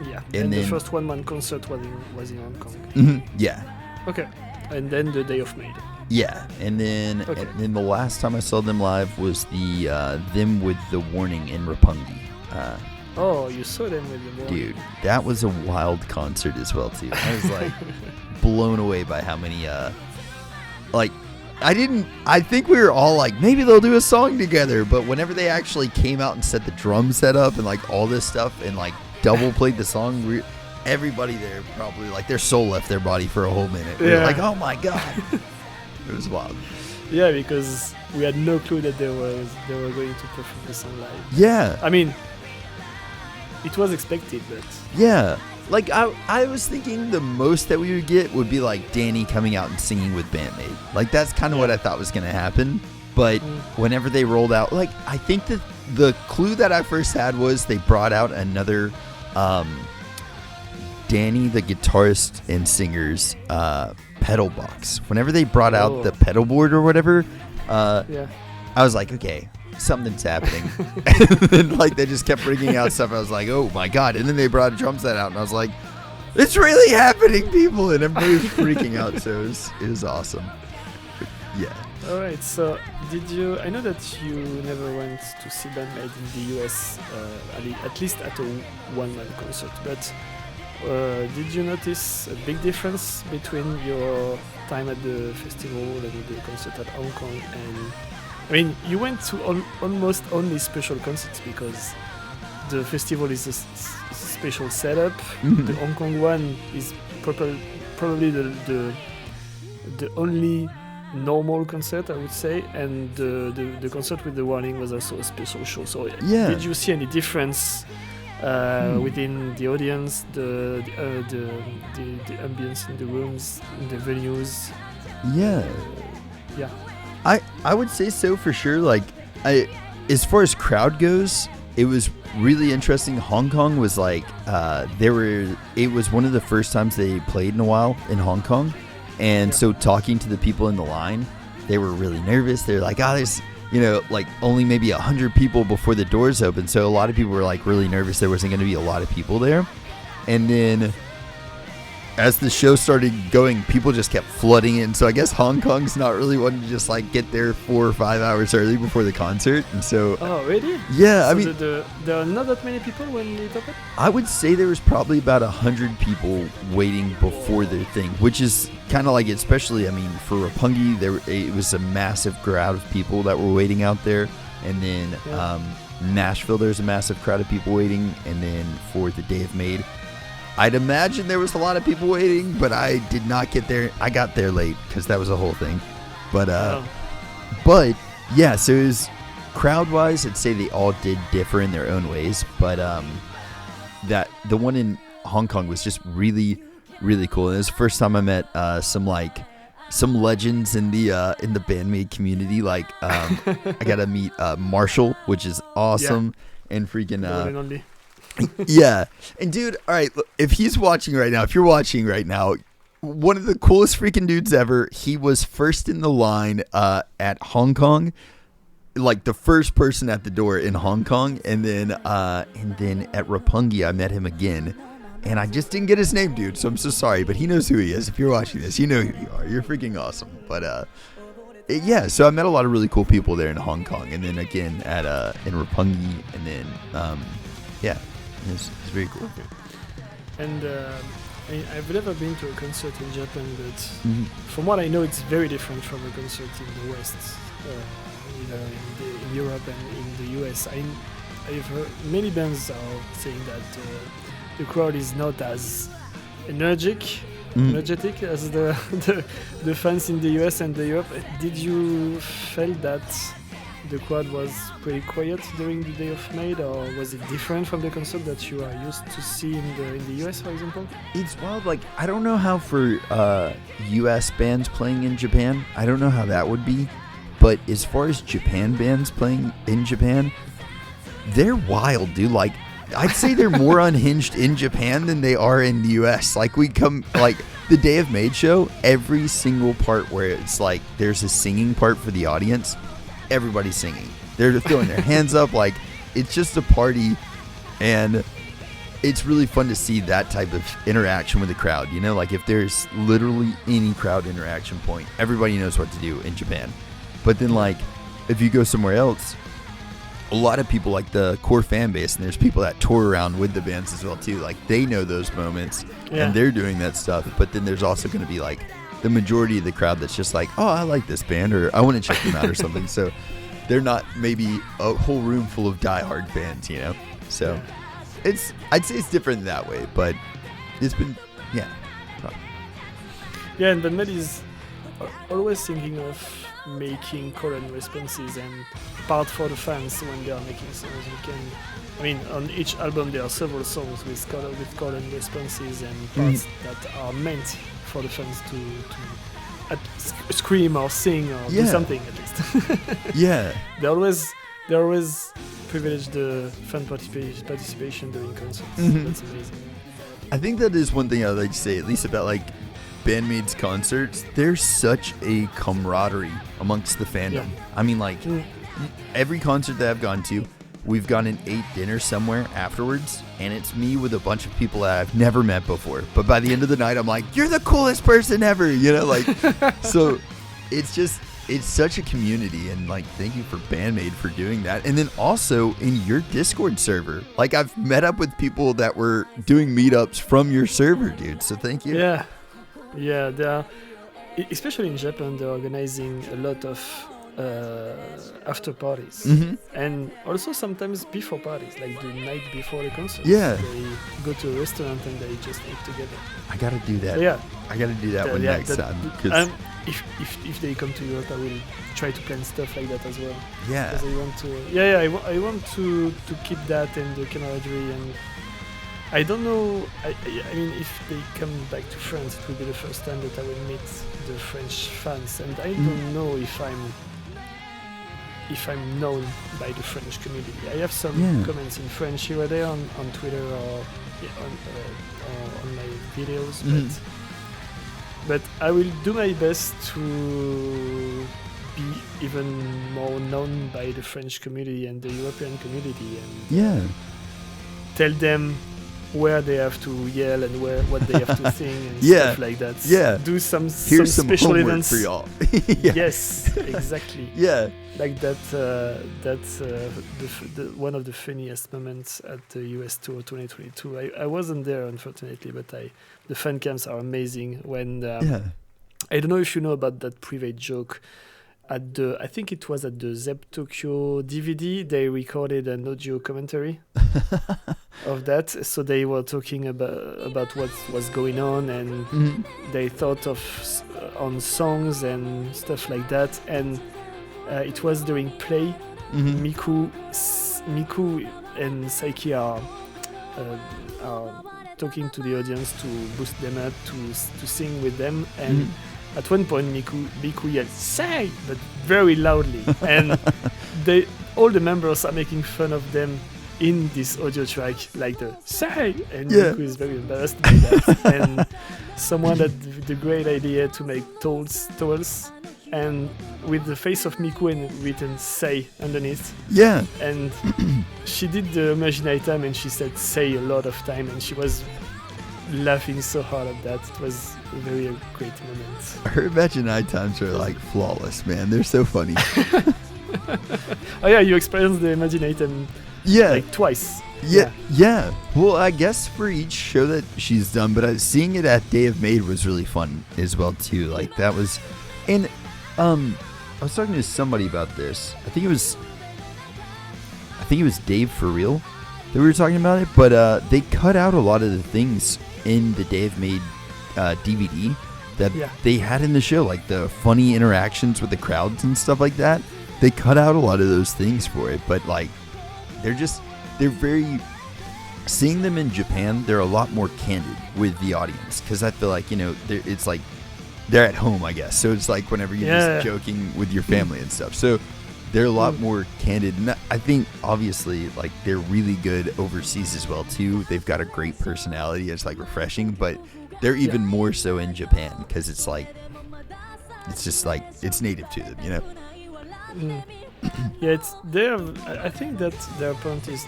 Yeah, and then the first one man concert was in Hong Kong. Mm-hmm, yeah. Okay, and then the Day of Maid. Yeah, and then the last time I saw them live was the them with the Warning in Roppongi. Oh, you saw them with the Warning. Dude, that was a wild concert as well too. I was like blown away by how many I think we were all like, maybe they'll do a song together, but whenever they actually came out and set the drum set up and like all this stuff and like double played the song, everybody there probably like their soul left their body for a whole minute. We were like, oh my god. It was wild. Yeah, because we had no clue that they were going to perform the song live. Yeah. I mean, it was expected, but yeah. Like, I was thinking the most that we would get would be, like, Danny coming out and singing with BAND-MAID. Like, that's kind of what I thought was going to happen. But whenever they rolled out, like, I think that the clue that I first had was they brought out another Danny, the guitarist and singer's pedal box. Whenever they brought out the pedal board or whatever, I was like, okay, something's happening. And then like they just kept bringing out stuff. I was like, oh my god. And then they brought a drum set out and I was like, it's really happening, people. And everybody was freaking out. So it was awesome. Yeah. All right. So I know that you never went to see BAND-MAID in the US, at least at a one-man concert, but did you notice a big difference between your time at the festival and the concert at Hong Kong? And I mean, you went to almost only special concerts because the festival is a special setup. Mm-hmm. The Hong Kong one is probably the only normal concert, I would say, and the concert with the Warning was also a special show. So did you see any difference within the audience, the ambience in the rooms, in the venues? I would say so for sure. Like, as far as crowd goes, it was really interesting. Hong Kong was like, it was one of the first times they played in a while in Hong Kong. And so talking to the people in the line, they were really nervous. They're like, there's, like only maybe 100 people before the doors open. So a lot of people were like really nervous there wasn't going to be a lot of people there. And then as the show started going, people just kept flooding in. So I guess Hong Kong's not really wanting to just like get there 4 or 5 hours early before the concert. And so really? Yeah, so I mean, there are not that many people when it opened? I would say there was probably about 100 people waiting before their thing, which is kind of like, especially, I mean, for Roppongi, it was a massive crowd of people that were waiting out there. And then Nashville, there's a massive crowd of people waiting. And then for the Day of Maid, I'd imagine there was a lot of people waiting, but I did not get there. I got there late because that was a whole thing. But yeah, so it was crowd-wise, I'd say they all did differ in their own ways. But that the one in Hong Kong was just really, really cool. And it was the first time I met some legends in the BAND-MAID community. Like I got to meet Marshall, which is awesome, and freaking. Yeah. And dude, all right, look, if you're watching right now, one of the coolest freaking dudes ever. He was first in the line at Hong Kong, like the first person at the door in Hong Kong, and then at Roppongi I met him again, and I just didn't get his name, dude. So I'm so sorry, but he knows who he is. If you're watching this, you know who you are. You're freaking awesome. But yeah, so I met a lot of really cool people there in Hong Kong, and then again at in Roppongi, and then yeah, it's very cool. Okay. And I've never been to a concert in Japan, but from what I know, it's very different from a concert in the West, either in Europe and in the US. I've heard many bands are saying that the crowd is not as energetic as the fans in the US and the Europe. Did you feel that the crowd was pretty quiet during the day of MAID, or was it different from the concert that you are used to see in the US, for example? It's wild. Like, I don't know how for US bands playing in Japan, I don't know how that would be. But as far as Japan bands playing in Japan, they're wild, dude. Like, I'd say they're more unhinged in Japan than they are in the US. Like, we come, like, the Day of MAID show, every single part where it's like there's a singing part for the audience, everybody's singing. They're throwing their hands up. Like, it's just a party, and it's really fun to see that type of interaction with the crowd. You know, like, if there's literally any crowd interaction point, everybody knows what to do in Japan. But then, like, if you go somewhere else, a lot of people, like the core fan base, and there's people that tour around with the bands as well too, like, they know those moments and they're doing that stuff. But then there's also going to be like the majority of the crowd that's just like, oh, I like this band, or I want to check them out or something. So they're not maybe a whole room full of diehard fans, you know. So I'd say it's different that way, but it's been and BAND-MAID is always thinking of making call and responses and part for the fans when they are making songs. On each album there are several songs with call and responses and parts that are meant for the fans to scream or sing or do something at least. They always privilege the fan participation during concerts. That's amazing. I think that is one thing I'd like to say, at least about like BAND-MAID's concerts. There's such a camaraderie amongst the fandom. I mean, like, every concert that I've gone to, we've gone and ate dinner somewhere afterwards, and it's me with a bunch of people that I've never met before. But by the end of the night, I'm like, you're the coolest person ever, you know, like, so it's such a community, and like, thank you for BAND-MAID for doing that. And then also in your Discord server, like, I've met up with people that were doing meetups from your server, dude. So thank you. Yeah, they are, especially in Japan, they're organizing a lot of after parties, and also sometimes before parties, like the night before the concert. They go to a restaurant and they just eat together. I gotta do that. I gotta do that one next time. If they come to Europe, I will try to plan stuff like that as well. Because I want to. I want to keep that and the camaraderie. And I don't know. I mean, if they come back to France, it will be the first time that I will meet the French fans, and I don't know if I'm known by the French community. I have some comments in French here or there on Twitter or on my videos, but I will do my best to be even more known by the French community and the European community, and tell them where they have to yell and what they have to sing and stuff like that. Do some special events for y'all. Yes, exactly. Like that. That's one of the funniest moments at the US Tour 2022. I wasn't there, unfortunately, but the fan camps are amazing. When I don't know if you know about that private joke. I think it was at the Zep Tokyo DVD, they recorded an audio commentary of that. So they were talking about what was going on, and they thought on songs and stuff like that. And it was during play. Miku and Saiki are talking to the audience to boost them up, to sing with them, and at one point Miku yelled "Say!" but very loudly, and all the members are making fun of them in this audio track, like the "Say!" and Miku is very embarrassed by that. And someone had the great idea to make towels, and with the face of Miku and written "Say" underneath. And she did the Imagine time, and she said "Say" a lot of time, and she was laughing so hard at that. It was a very great moment. Her Imaginary times are like flawless, man. They're so funny. Oh yeah, you experienced the Imaginatum like twice. Yeah. Well, I guess for each show that she's done, but seeing it at Day of Maid was really fun as well too. Like that was, and I was talking to somebody about this. I think it was Dave for real that we were talking about it, but they cut out a lot of the things in the Day of Maid DVD that they had in the show, like the funny interactions with the crowds and stuff like that. They cut out a lot of those things for it, but like they're very, seeing them in Japan, they're a lot more candid with the audience, because I feel like, it's like they're at home, I guess, so it's like whenever you're just joking with your family and stuff, so they're a lot more candid, and I think obviously like they're really good overseas as well too. They've got a great personality. It's like refreshing, but they're even more so in Japan, because it's like, it's just like it's native to them, Yeah, it's their. I think that their point is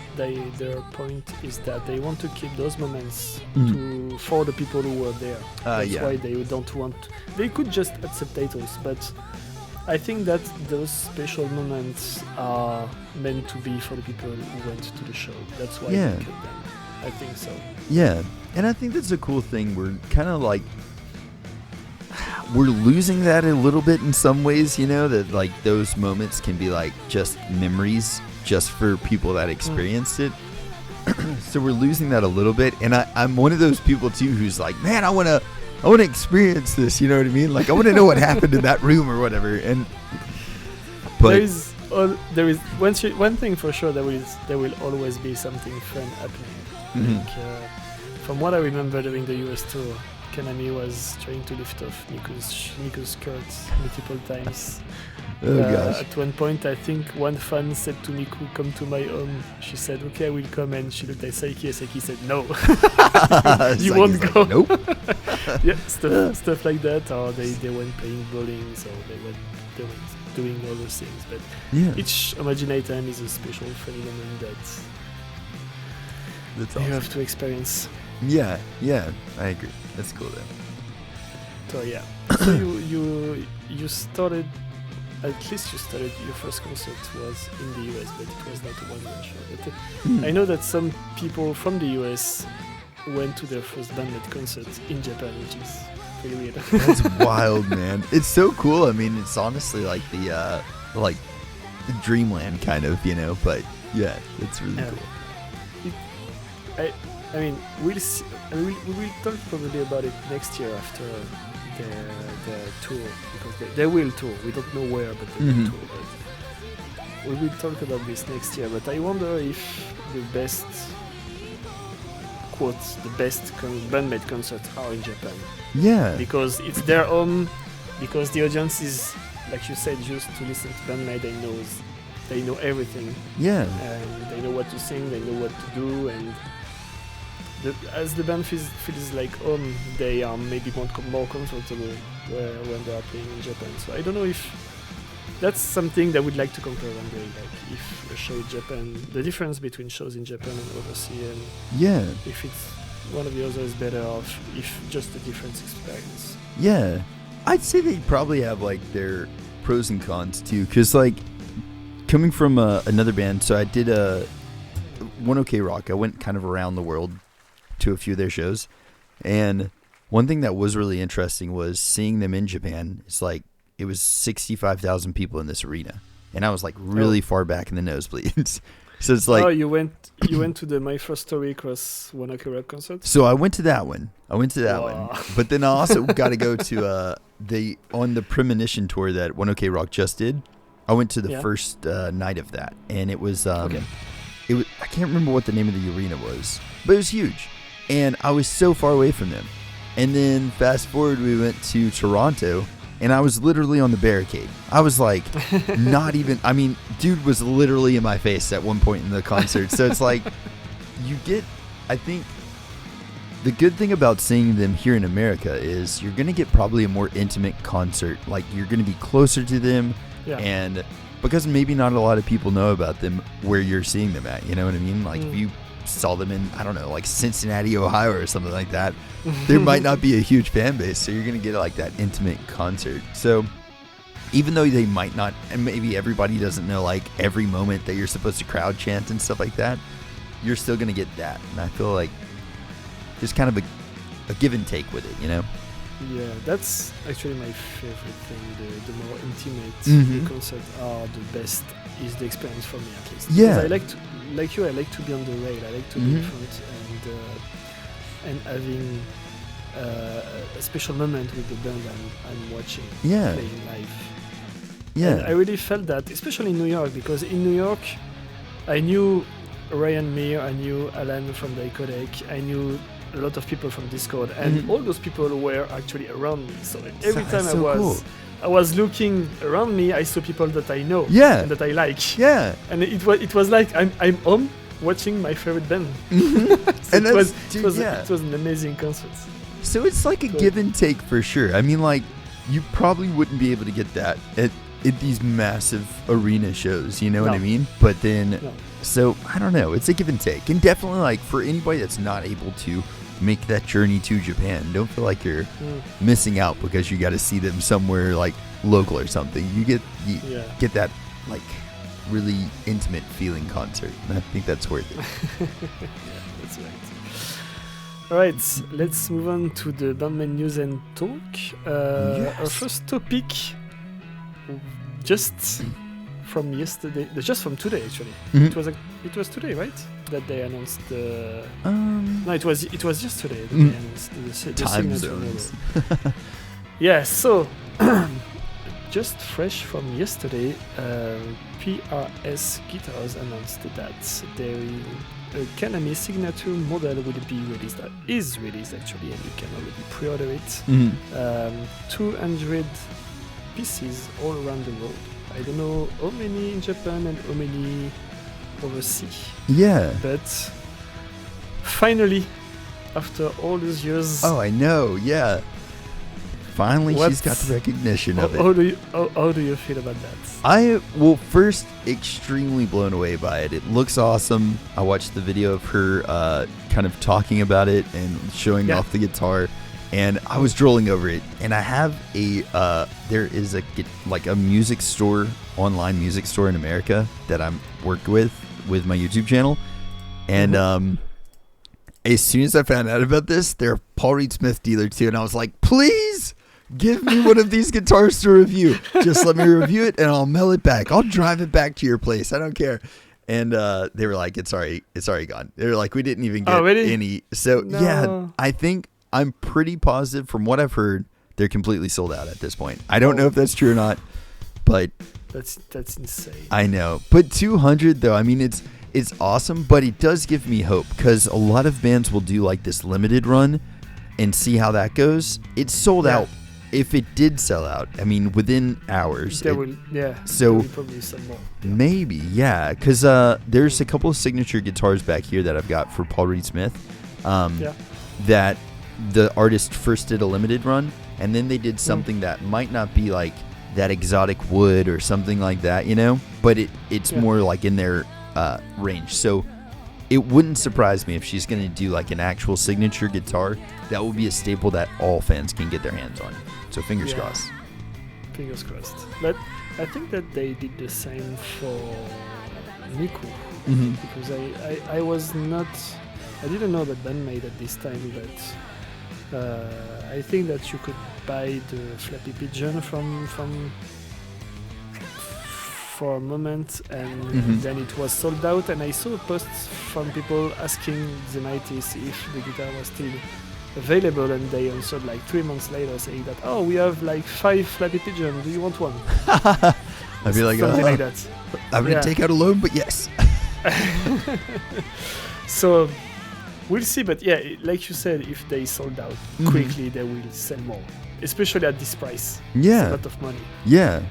that they want to keep those moments for the people who were there. That's why they don't want. They could just add subtitles, but I think that those special moments are meant to be for the people who went to the show. That's why they kept them. I think so. Yeah, and I think that's a cool thing. We're kind of like, we're losing that a little bit in some ways, that like those moments can be like just memories just for people that experienced it. So we're losing that a little bit, and I'm one of those people too who's like, man, I want to experience this, you know what I mean? Like I want to know what happened in that room or whatever. And but there is one thing for sure, there will always be something fun happening. Like, from what I remember during the US tour, Kanami was trying to lift off Miku's skirt multiple times. Oh gosh. At one point, I think one fan said to Miku, "Come to my home." She said, "Okay, I will come," and she looked at Saiki, and Saiki said, "No, you won't go." Like, nope. Yeah, stuff like that. Or they went playing bowling, so they went doing all those things. But each Imaginary time is a special phenomenon that's awesome. You have to experience. Yeah, I agree. That's cool then. So yeah, so you started, at least you started, your first concert was in the US, but it was not a one-man show. But I know that some people from the US went to their first BAND-MAID concert in Japan, which is pretty weird. That's wild, man. It's so cool. I mean, it's honestly like the dreamland kind of, but yeah, it's really cool. I mean, we'll see. We will talk probably about it next year after their tour, because they will tour. We don't know where, but they will tour. But we will talk about this next year. But I wonder if the best BAND-MAID concerts are in Japan. Yeah. Because it's their home. Because the audience is, like you said, used to listen to BAND-MAID. They know everything. Yeah. And they know what to sing. They know what to do, and as the band feels like home, they are maybe more comfortable when they are playing in Japan. So I don't know if that's something that we'd like to compare one day, like if a show in Japan, the difference between shows in Japan and overseas, and if it's one or the other is better off, if just a different experience. Yeah, I'd say they probably have like their pros and cons too, because like coming from another band, so I did One OK Rock. I went kind of around the world to a few of their shows, and one thing that was really interesting was seeing them in Japan. It's like it was 65,000 people in this arena, and I was like really far back in the nosebleeds. So it's like, you went to the My First Story Cross One OK Rock concert. So I went to that one. But then I also got to go to on the Premonition tour that One OK Rock just did. I went to the first night of that, and it was I can't remember what the name of the arena was, but it was huge. And I was so far away from them. And then fast forward, we went to Toronto, and I was literally on the barricade. I was like, dude was literally in my face at one point in the concert. So it's like, I think the good thing about seeing them here in America is you're going to get probably a more intimate concert. Like, you're going to be closer to them. Yeah. And because maybe not a lot of people know about them where you're seeing them at, you know what I mean? Like, if you saw them in, I don't know, like Cincinnati, Ohio or something like that, there might not be a huge fan base. So you're going to get like that intimate concert. So even though they might not, and maybe everybody doesn't know like every moment that you're supposed to crowd chant and stuff like that, you're still going to get that. And I feel like there's kind of a give and take with it, you know? Yeah, that's actually my favorite thing. The more intimate the concerts are, the best is the experience for me, at least. Yeah. Because I like to be on the rail. I like to be in front and having a special moment with the band I'm watching playing live. Yeah. And I really felt that, especially in New York, because in New York, I knew Ryan Meir, I knew Alan from the Icodec, I knew a lot of people from Discord, and all those people were actually around me. So every time I was looking around me, I saw people that I know and that I like. Yeah. And it was like I'm home watching my favorite band. So And it was an amazing concert. So it's like a give and take for sure. I mean, like, you probably wouldn't be able to get that at these massive arena shows, you know what I mean? But then, so I don't know, it's a give and take. And definitely, like, for anybody that's not able to make that journey to Japan, don't feel like you're missing out because you got to see them somewhere like local or something. You get that like really intimate feeling concert, and I think that's worth it. Yeah, that's right. All right, let's move on to the BAND-MAID news and talk. Our first topic, just from yesterday, just from today actually. It was today, right? That they announced the. No, it was yesterday that they announced the time signature zones. model. Yeah, so just fresh from yesterday, PRS Guitars announced that a Kanami signature model will be released. That is released actually, and you can already pre-order it. 200 pieces all around the world. I don't know how many in Japan and how many overseas. Yeah. But finally, after all those years. Oh, I know. Yeah. Finally, she's got the recognition of it. How do you feel about that? First, extremely blown away by it. It looks awesome. I watched the video of her kind of talking about it and showing off the guitar. And I was drooling over it. And I have there is a music store, online music store in America that I'm worked with my YouTube channel. And as soon as I found out about this, they're a Paul Reed Smith dealer too. And I was like, please give me one of these guitars to review. Just let me review it and I'll mail it back. I'll drive it back to your place. I don't care. And they were like, it's already gone. They were like, we didn't even get any. So yeah, I think I'm pretty positive from what I've heard, they're completely sold out at this point. I don't know if that's true or not, but that's insane. I know. But 200 though, I mean, it's awesome, but it does give me hope because a lot of bands will do like this limited run and see how that goes. It's sold out. If it did sell out, I mean, within hours. So there will probably some more. Maybe, yeah, because there's a couple of signature guitars back here that I've got for Paul Reed Smith. That the artist first did a limited run, and then they did something that might not be like that exotic wood or something like that, you know, but it's more like in their range. So it wouldn't surprise me if she's going to do like an actual signature guitar that will be a staple that all fans can get their hands on. So fingers crossed. Fingers crossed. But I think that they did the same for Miku, because I didn't know that BAND-MAID at this time, but I think that you could buy the Flappy Pigeon for a moment, and then it was sold out. And I saw posts from people asking the 90s if the guitar was still available, and they answered like 3 months later saying that, oh, we have like 5 Flappy Pigeon, do you want one? I'd be like, something like that. I'm gonna take out a loan, but yes. So we'll see, but yeah, like you said, if they sold out quickly, they will sell more, especially at this price. Yeah, it's a lot of money. Yeah.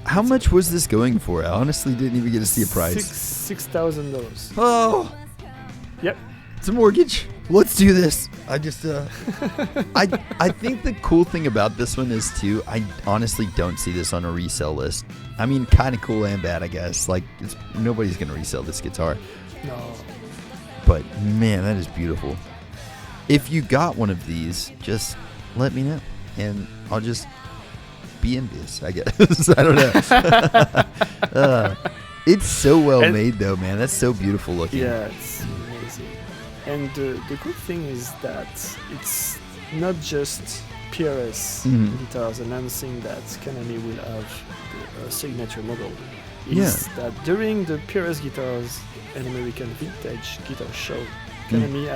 How much was this going for? I honestly didn't even get to see a price. $6,000. Oh. Yep. It's a mortgage. Let's do this. I just I think the cool thing about this one is too, I honestly don't see this on a resale list. I mean, kind of cool and bad, I guess. Like, nobody's gonna resell this guitar. No. But man, that is beautiful. If you got one of these, just let me know, and I'll just be envious, I guess. I don't know. It's so well made, though, man. That's so beautiful looking. Yeah, it's amazing. And the good thing is that it's not just PRS guitars announcing that Konami will have the signature model. It's that during the PRS Guitars and American Vintage Guitar Show, Konami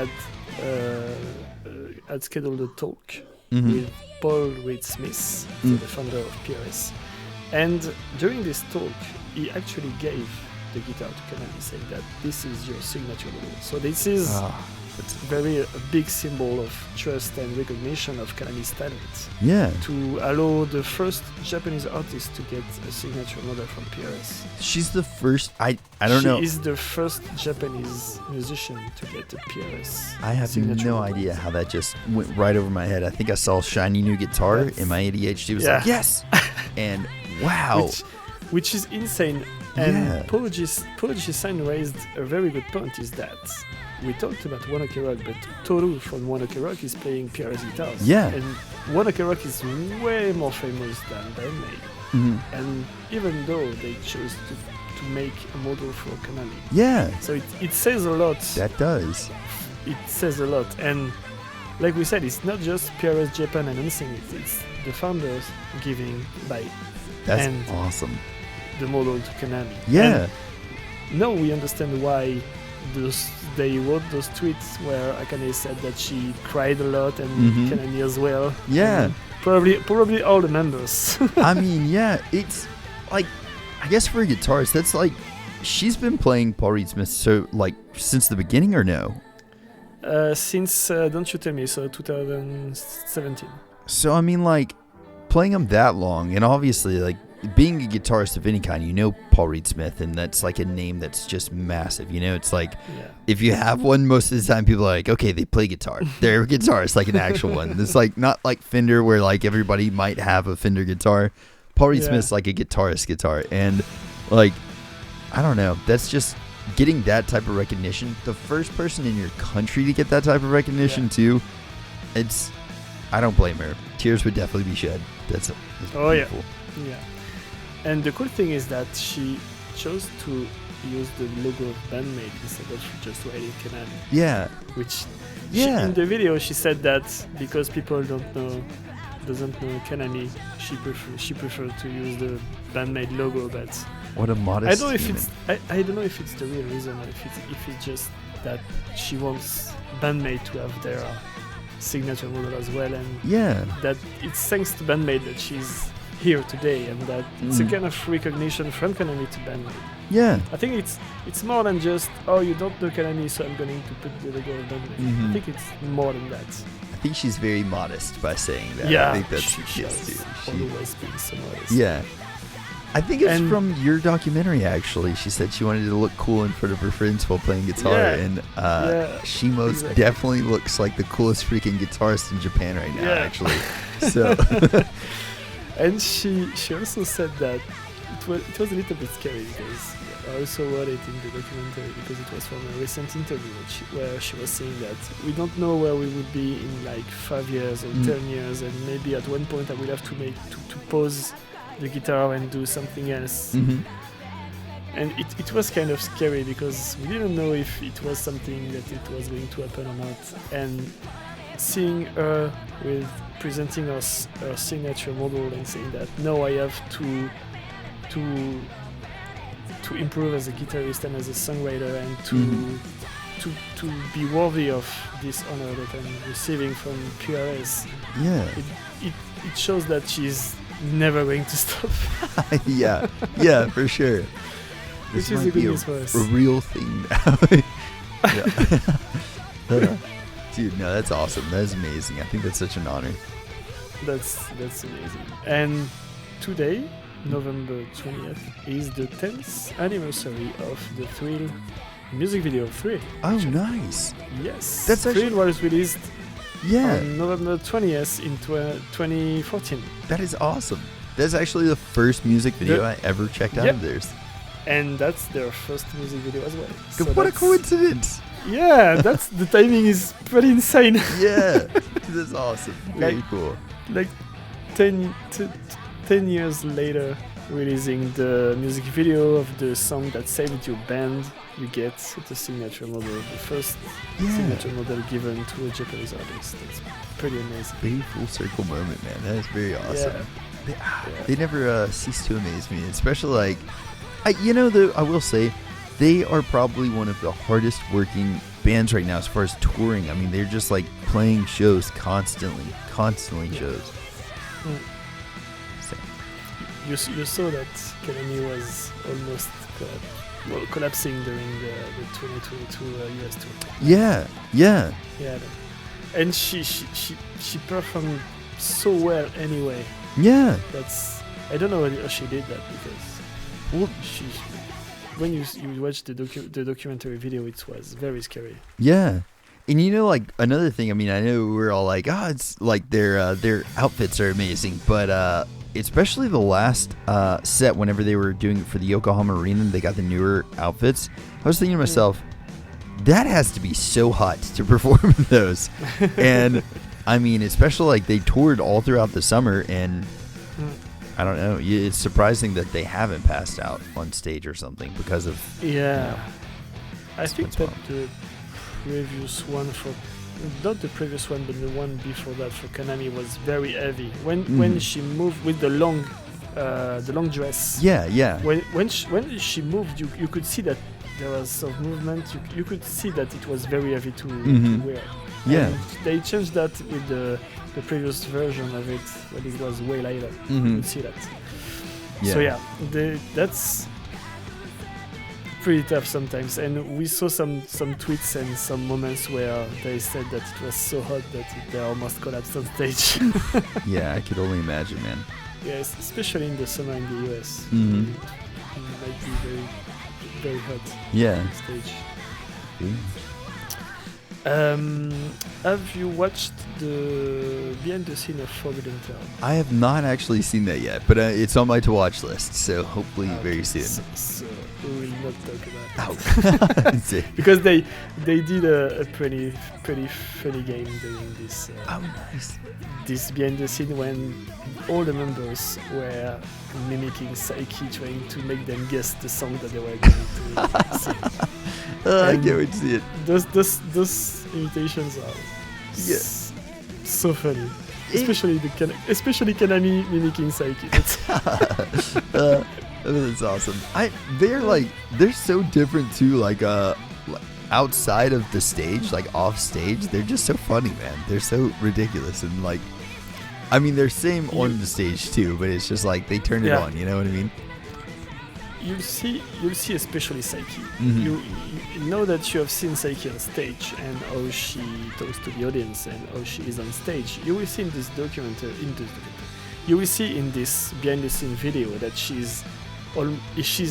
had scheduled a talk with Paul Reed-Smith, the founder of PRS. And during this talk, he actually gave the guitar to Konami, saying that this is your signature model. So this is a big symbol of trust and recognition of Konami's talent. Yeah. To allow the first Japanese artist to get a signature model from PRS. She's the first. I don't know. She is the first Japanese musician to get a PRS. I have no idea how that just went right over my head. I think I saw shiny new guitar, and my ADHD was like, yes! And wow. Which is insane. And Paul G-san raised a very good point, is that we talked about One Ok Rock, but Toru from One Ok Rock is playing PRS guitars. Yeah. And One Ok Rock is way more famous than BAND-MAID. And even though they chose to make a model for Konami. Yeah. So it says a lot. That does. It says a lot. And like we said, it's not just PRS Japan announcing it, it's the founders giving by. That's awesome. The model to Konami. Yeah. And now we understand why they wrote those tweets where Akane said that she cried a lot, and Konami as well. Yeah. Probably all the members. I mean, yeah, it's like, I guess for a guitarist, that's like, she's been playing Paul Reed-Smith since the beginning, or no? Since Don't You Tell Me, so 2017. So I mean, like, playing him that long, and obviously, like, being a guitarist of any kind, you know Paul Reed-Smith, and that's like a name that's just massive. You know, it's like, if you have one, most of the time people are like, okay, they play guitar. They're a guitarist, like an actual one. It's like not like Fender, where like everybody might have a Fender guitar. Paul Reed-Smith's like a guitarist guitar, and like, I don't know, that's just getting that type of recognition. The first person in your country to get that type of recognition too. I don't blame her. Tears would definitely be shed. That's beautiful. Yeah. And the cool thing is that she chose to use the logo of BAND-MAID instead of just writing Konami. Yeah. Which, in the video, she said that because people doesn't know Konami, she preferred to use the BAND-MAID logo. But what a modest. I don't know if it's the real reason, or if it's just that she wants BAND-MAID to have their signature model as well, and that it's thanks to BAND-MAID that she's here today, and that it's a kind of recognition from Konami to BAND-MAID. Yeah. I think it's more than just, you don't know Konami, so I'm going to put the logo of BAND-MAID. I think it's more than that. I think she's very modest by saying that. Yeah, I think that's she has always been so modest. Yeah. I think it's from your documentary, actually. She said she wanted to look cool in front of her friends while playing guitar, and she most definitely looks like the coolest freaking guitarist in Japan right now, actually. So... And she also said that it was a little bit scary, because I also wrote it in the documentary, because it was from a recent interview where she was saying that we don't know where we would be in like 5 years or 10 years, and maybe at one point I will have to pause the guitar and do something else. And it was kind of scary, because we didn't know if it was something that it was going to happen or not. And seeing her presenting us her signature model and saying that no, I have to improve as a guitarist and as a songwriter, and to be worthy of this honor that I'm receiving from PRS. Yeah, it shows that she's never going to stop. yeah, for sure. Which is a good news for us. A real thing now. Dude, no, that's awesome. That's amazing. I think that's such an honor. That's amazing. And today, November 20th, is the 10th anniversary of the Thrill music video 3. Oh, nice. Yes. That's actually... Thrill was released on November 20th in 2014. That is awesome. That's actually the first music video I ever checked out of theirs. And that's their first music video as well. So what a coincidence. Yeah, that's the timing is pretty insane. Yeah, that's awesome. Very cool. Like 10 years later, releasing the music video of the song that saved your band, you get the signature model, the first signature model given to a Japanese artist. That's pretty amazing. Very full circle moment, man. That is very awesome. They never cease to amaze me, especially I will say, they are probably one of the hardest working bands right now as far as touring. I mean, they're just like playing shows constantly shows. Mm. So. You saw that Kanami was almost collapsing during the 2022 US tour. Yeah. And she performed so well anyway. Yeah. I don't know how she did that, because when you watch the documentary video, it was very scary. Yeah. And like another thing, I mean, I know we're all like, it's like their outfits are amazing, but especially the last set, whenever they were doing it for the Yokohama Arena, they got the newer outfits. I was thinking to myself, that has to be so hot to perform in those. And I mean, especially like they toured all throughout the summer, and I don't know, it's surprising that they haven't passed out on stage or something because of. Yeah. I think that the previous one not the previous one, but the one before that for Kanami was very heavy. When she moved with the long dress. Yeah. When she moved, you could see that there was some movement. You could see that it was very heavy to wear. Yeah. And they changed that with the previous version of it, when it was way lighter. You could see that. Yeah. So that's pretty tough sometimes, and we saw some tweets and some moments where they said that it was so hot that they almost collapsed on stage. Yeah, I could only imagine, man. Yes, especially in the summer in the US. It might be very, very hot on stage. Have you watched the behind the scene of Forbidden Town? I have not actually seen that yet, but it's on my to-watch list, so hopefully very soon. So we will not talk about it. Because they did a pretty funny game during this. Nice. This behind the scene when all the members were mimicking Saiki, trying to make them guess the song that they were going to sing. I can't wait to see it. Those imitations are so funny, especially Kanami mimicking Saiki. That's awesome. They're so different too. Like outside of the stage, like off stage, they're just so funny, man. They're so ridiculous, and like, I mean, they're same on the stage too, but it's just like they turn it on. You know what I mean? You'll see especially Saiki. You know that you have seen Saiki on stage and how she talks to the audience and how she is on stage. You will see in this documentary, you will see in this behind the scene video that she's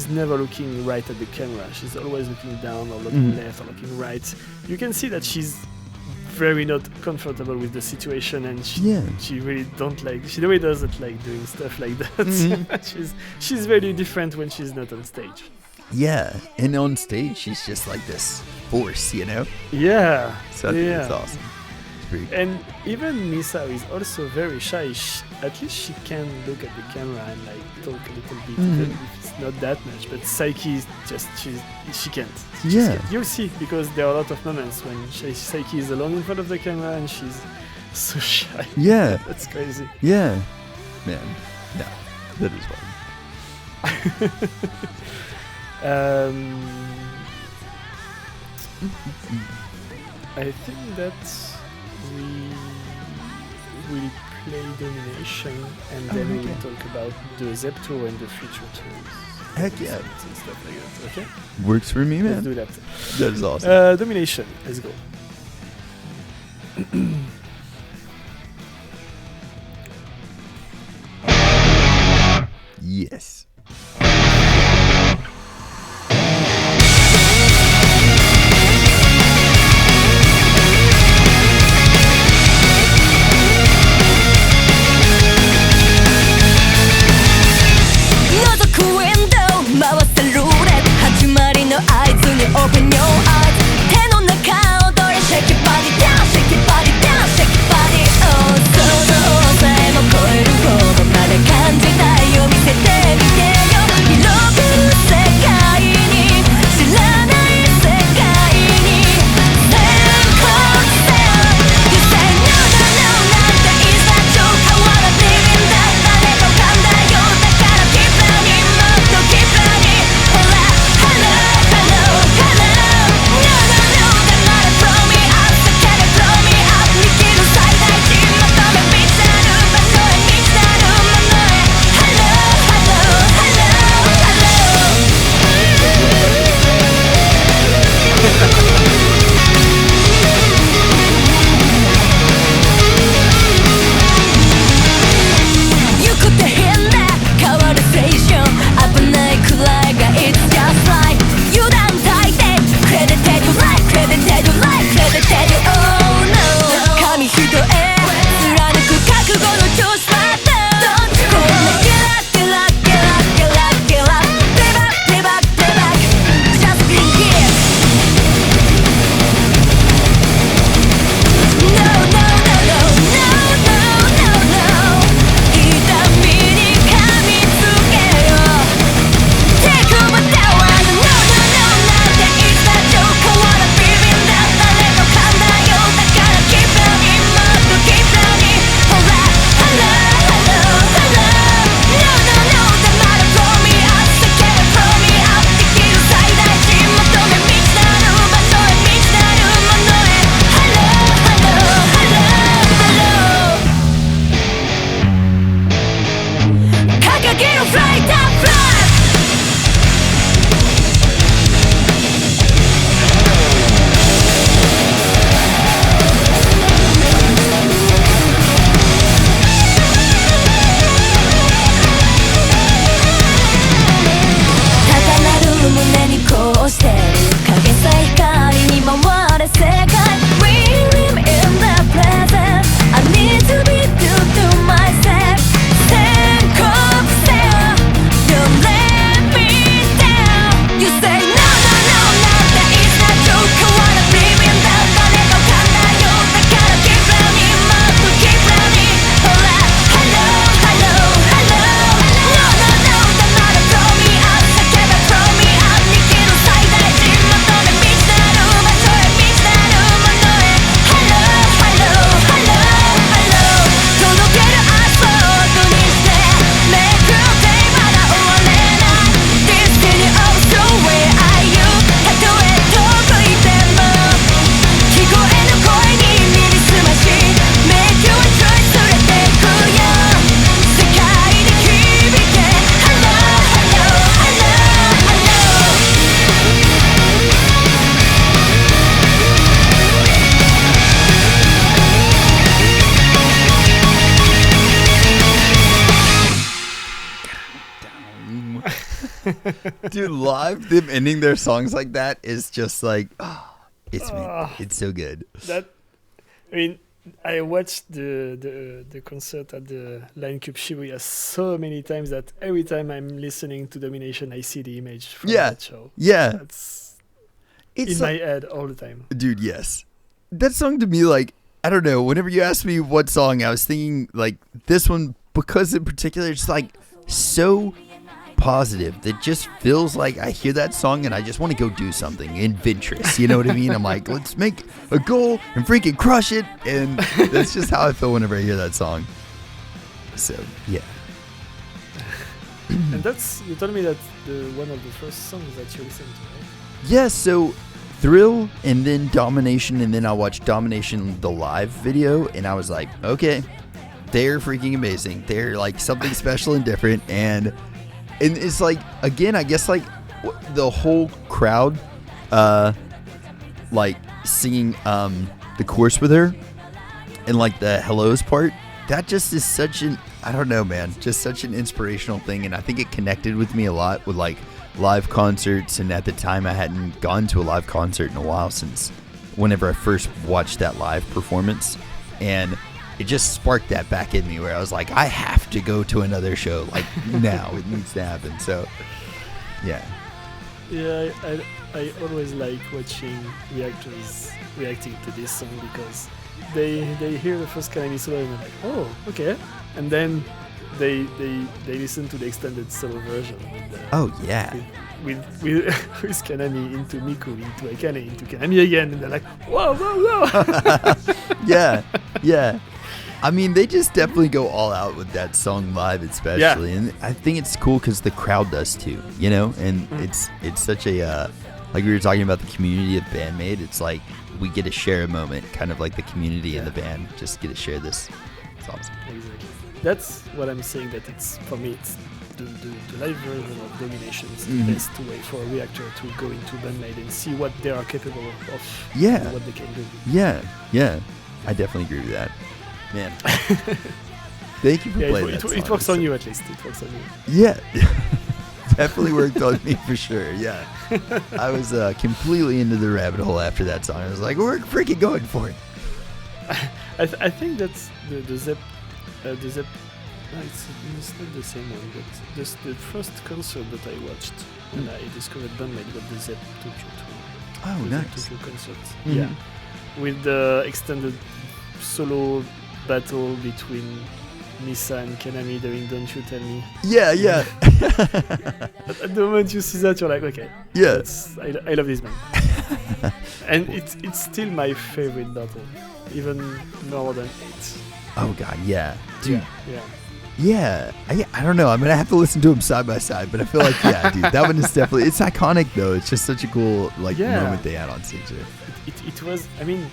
never looking right at the camera. She's always looking down or looking left or looking right. You can see that she's very not comfortable with the situation, and she really she really doesn't like doing stuff like that. She's very different when she's not on stage. Yeah, and on stage she's just like this force, you know? Yeah. So I think that's awesome. And even Misa is also very shy. At least she can look at the camera and talk a little bit, even if it's not that much. But Saiki is just she can't. You'll see, because there are a lot of moments when Saiki is alone in front of the camera and she's so shy. Yeah, that's crazy. Yeah, man. No, that is fun. I think that we will play Domination, and then we will talk about the Zep tour and the future tours. Heck yeah. And stuff like that, okay? Works for me, man. Let's do that. That is awesome. Domination, let's go. Yes. 回せルーレット始まりの合図に Open your eyes 手の中 Dude, live, them ending their songs like that is just like, it's so good. I watched the concert at the Line Cube Shibuya so many times that every time I'm listening to Domination, I see the image from that show. Yeah. It's in my head all the time. Dude, yes. That song to me, like, I don't know, whenever you asked me what song, I was thinking, like, this one, because in particular, it's, like, so positive that just feels like I hear that song and I just want to go do something adventurous. You know what I mean? I'm like, let's make a goal and freaking crush it. And that's just how I feel whenever I hear that song. So, yeah. And you told me that one of the first songs that you listened to, right? Yeah, so Thrill and then Domination, and then I watched Domination, the live video, and I was like, okay, they're freaking amazing. They're like something special and different. And it's like, again, I guess like the whole crowd like singing the chorus with her and like the hellos part, that just is such an, I don't know, man, just such an inspirational thing. And I think it connected with me a lot with like live concerts. And at the time I hadn't gone to a live concert in a while since whenever I first watched that live performance. And it just sparked that back in me where I was like, I have to go to another show. Like, now. It needs to happen. So, yeah. Yeah, I always like watching reactors reacting to this song because they hear the first Kanami solo and they're like, oh, okay. And then they listen to the extended solo version. With Kanami into Miku, into Akane, into Kanami again. And they're like, whoa, whoa, whoa. Yeah. I mean, they just definitely go all out with that song live, especially, and I think it's cool because the crowd does too, you know. And it's such a like we were talking about the community of BAND-MAID. It's like we get to share a moment, kind of like the community and the band just get to share this. It's awesome. Exactly. That's what I'm saying. That it's for me, it's the live version of Domination is the best way for a reactor to go into BAND-MAID and see what they are capable of. And what they can do. Yeah. I definitely agree with that. Man, thank you for playing that song. It works on you at least. It works on you. Yeah, definitely worked on me for sure. Yeah, I was completely into the rabbit hole after that song. I was like, we're freaking going for it. I think that's the Zep. No, it's not the same one, but just the first concert that I watched when I discovered BAND-MAID was the Zep Tokyo tour. Oh, nice. Tokyo concert. Yeah, with the extended solo battle between Misa and Kanami during Don't You Tell Me. Yeah. At the moment you see that, you're like, okay, I love this band. And it's still my favorite battle, even more than 8. Oh god, yeah, dude. Yeah. I don't know. I'm gonna have to listen to them side by side, but I feel like dude, that one is definitely, it's iconic though. It's just such a cool moment they had on stage there. It was. I mean,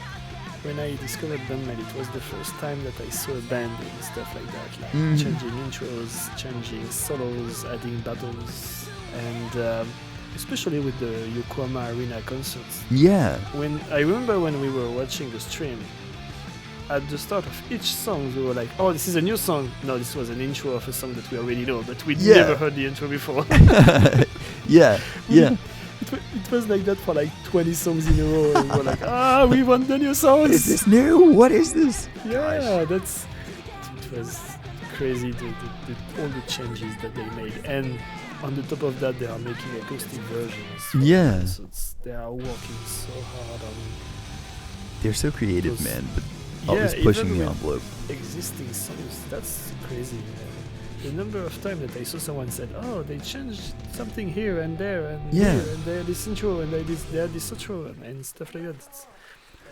when I discovered BAND-MAID, it was the first time that I saw a band doing stuff like that, like changing intros, changing solos, adding battles, and especially with the Yokohama Arena concerts. Yeah. When I remember when we were watching the stream, at the start of each song, we were like, oh, this is a new song. No, this was an intro of a song that we already know, but we'd never heard the intro before. Yeah. It was like that for like 20 songs in a row. And we were like, we want the new songs. Is this new? What is this? Yeah, it was crazy, all the changes that they made. And on the top of that, they are making acoustic versions. Yeah. So they are working so hard on. They're so creative, man. But always pushing the envelope. Existing songs, that's crazy. The number of times that I saw someone said, oh, they changed something here and there and here, and they had this intro and they had this outro and stuff like that.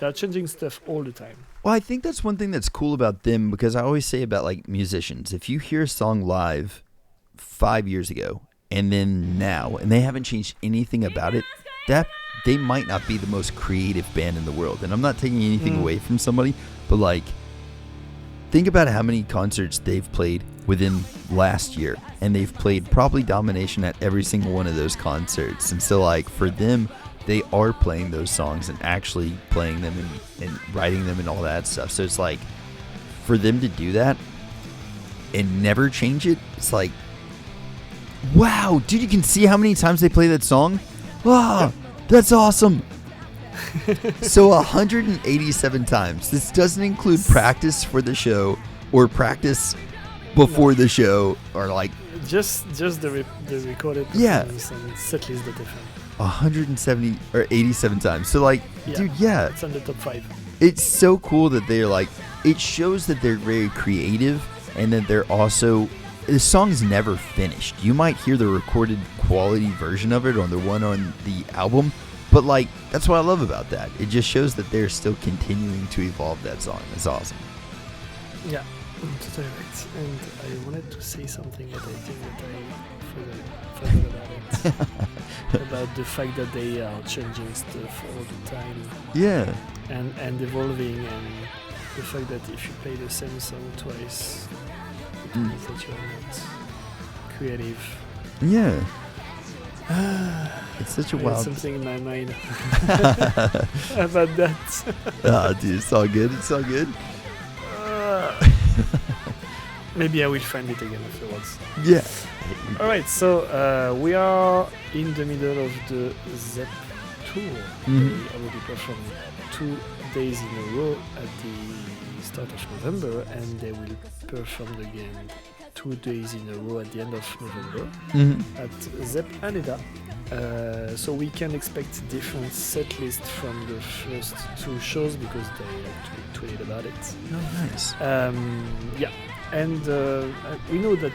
They're changing stuff all the time. Well, I think that's one thing that's cool about them, because I always say about like musicians, if you hear a song live 5 years ago and then now, and they haven't changed anything about it, that they might not be the most creative band in the world. And I'm not taking anything away from somebody, but like, think about how many concerts they've played within last year, and they've played probably Domination at every single one of those concerts. And so like for them, they are playing those songs and actually playing them and writing them and all that stuff. So it's like for them to do that and never change it, it's like Wow, dude, you can see how many times they play that song? Wow, that's awesome. So 187 times. This doesn't include practice for the show or practice before the show or like... Just the recorded performance and setlist that they found. 170 or 87 times. So like, dude, it's on the top 5. It's so cool that they're like, it shows that they're very creative and that they're also, the song's never finished. You might hear the recorded quality version of it on the one on the album, but like, that's what I love about that. It just shows that they're still continuing to evolve that song. It's awesome. Yeah, totally right. And I wanted to say something, but I think that I forgot about it. About the fact that they are changing stuff all the time. Yeah. And evolving, and the fact that if you play the same song twice, it means that you're not creative. Yeah. It's such a wild... something in my mind about that. Dude, it's all good. It's all good. Maybe I will find it again afterwards. Yeah. Alright, so we are in the middle of the ZEP tour. They already performed 2 days in a row at the start of November, and they will perform again 2 days in a row at the end of November at ZEP Haneda. So we can expect different set list from the first 2 shows because they actually tweeted about it. Oh, nice. Yeah, and we know that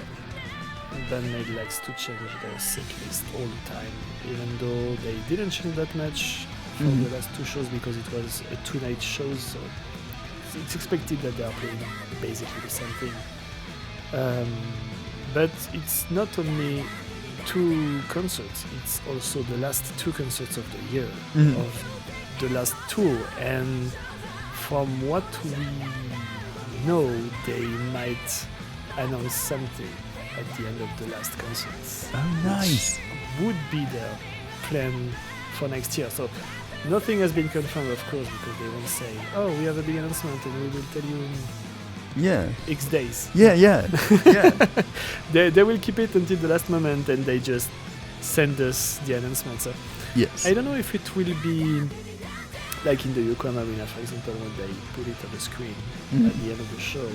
BAND-MAID likes to change their set list all the time, even though they didn't change that much for the last 2 shows because it was a 2-night show, so it's expected that they are playing basically the same thing. But it's not only 2 concerts, it's also the last 2 concerts of the year, of the last tour, and from what we know, they might announce something at the end of the last concerts. Oh, nice. Would be their plan for next year. So nothing has been confirmed, of course, because they won't say, "Oh, we have a big announcement and we will tell you in X days." Yeah. They will keep it until the last moment, and they just send us the announcement. So yes. I don't know if it will be like in the Yokohama Arena, for example, when they put it on the screen at the end of the show,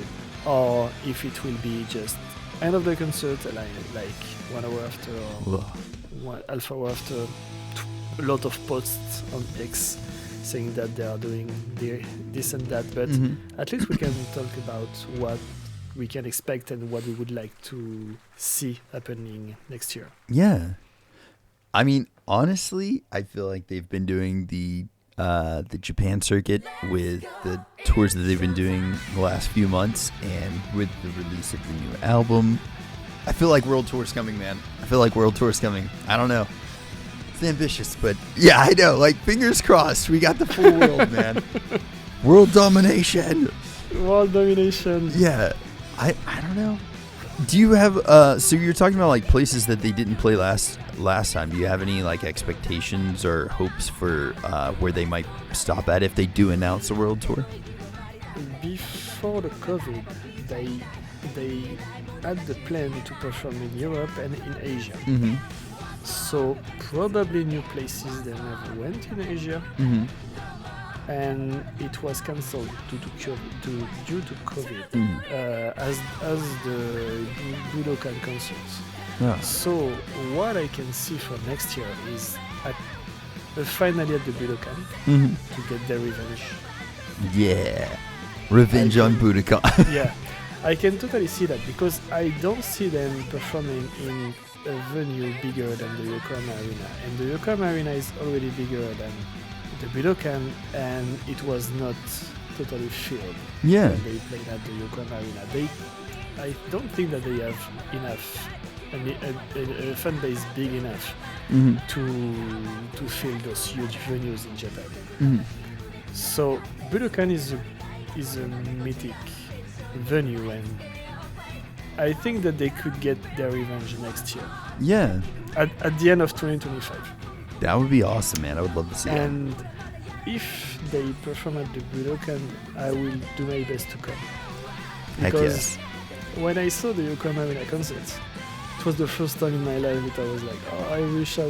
or if it will be just end of the concert, like 1 hour after or half hour after. A lot of posts on X saying that they are doing this and that, but at least we can talk about what we can expect and what we would like to see happening next year. Yeah. I mean, honestly, I feel like they've been doing the Japan circuit with the tours that they've been doing the last few months, and with the release of the new album, I feel like World Tour's coming, man. I don't know. It's ambitious, but yeah, I know. Like, fingers crossed. We got the full world, man. World domination. Yeah. I don't know. Do you have so you're talking about like places that they didn't play last time. Do you have any like expectations or hopes for where they might stop at if they do announce a world tour? Before the COVID, they had the plan to perform in Europe and in Asia. So probably new places they never went in Asia, and it was cancelled due to COVID, as the Budokan concerts. Yeah. So what I can see for next year is finally at the Budokan to get their revenge. Yeah, revenge on Budokan. Yeah, I can totally see that because I don't see them performing in a venue bigger than the Yokohama Arena, and the Yokohama Arena is already bigger than the Budokan, and it was not totally filled Yeah. when they played at the Yokohama Arena. I don't think that they have enough, a fan base big enough to fill those huge venues in Japan. So Budokan is a mythic venue, and I think that they could get their revenge next year. Yeah. At the end of 2025. That would be awesome, man. I would love to see And if they perform at the Budokan, I will do my best to come. Heck Because when I saw the Yokohama Arena concerts, it was the first time in my life that I was like, oh, I wish I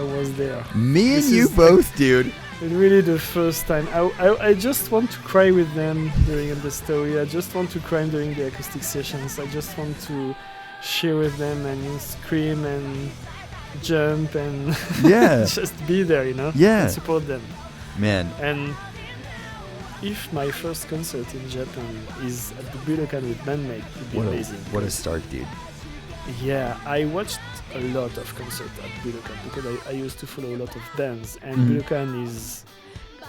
was there. Me and This you is both, dude. really the first time. I just want to cry with them during the story. I just want to cry during the acoustic sessions. I just want to share with them and scream and jump and Yeah. just be there, you know, Yeah. and support them. Man. And if my first concert in Japan is at the Budokan with BAND-MAID, it would be amazing. What a start, dude. Yeah, I watched a lot of concerts at Budokan because I used to follow a lot of bands, and Budokan is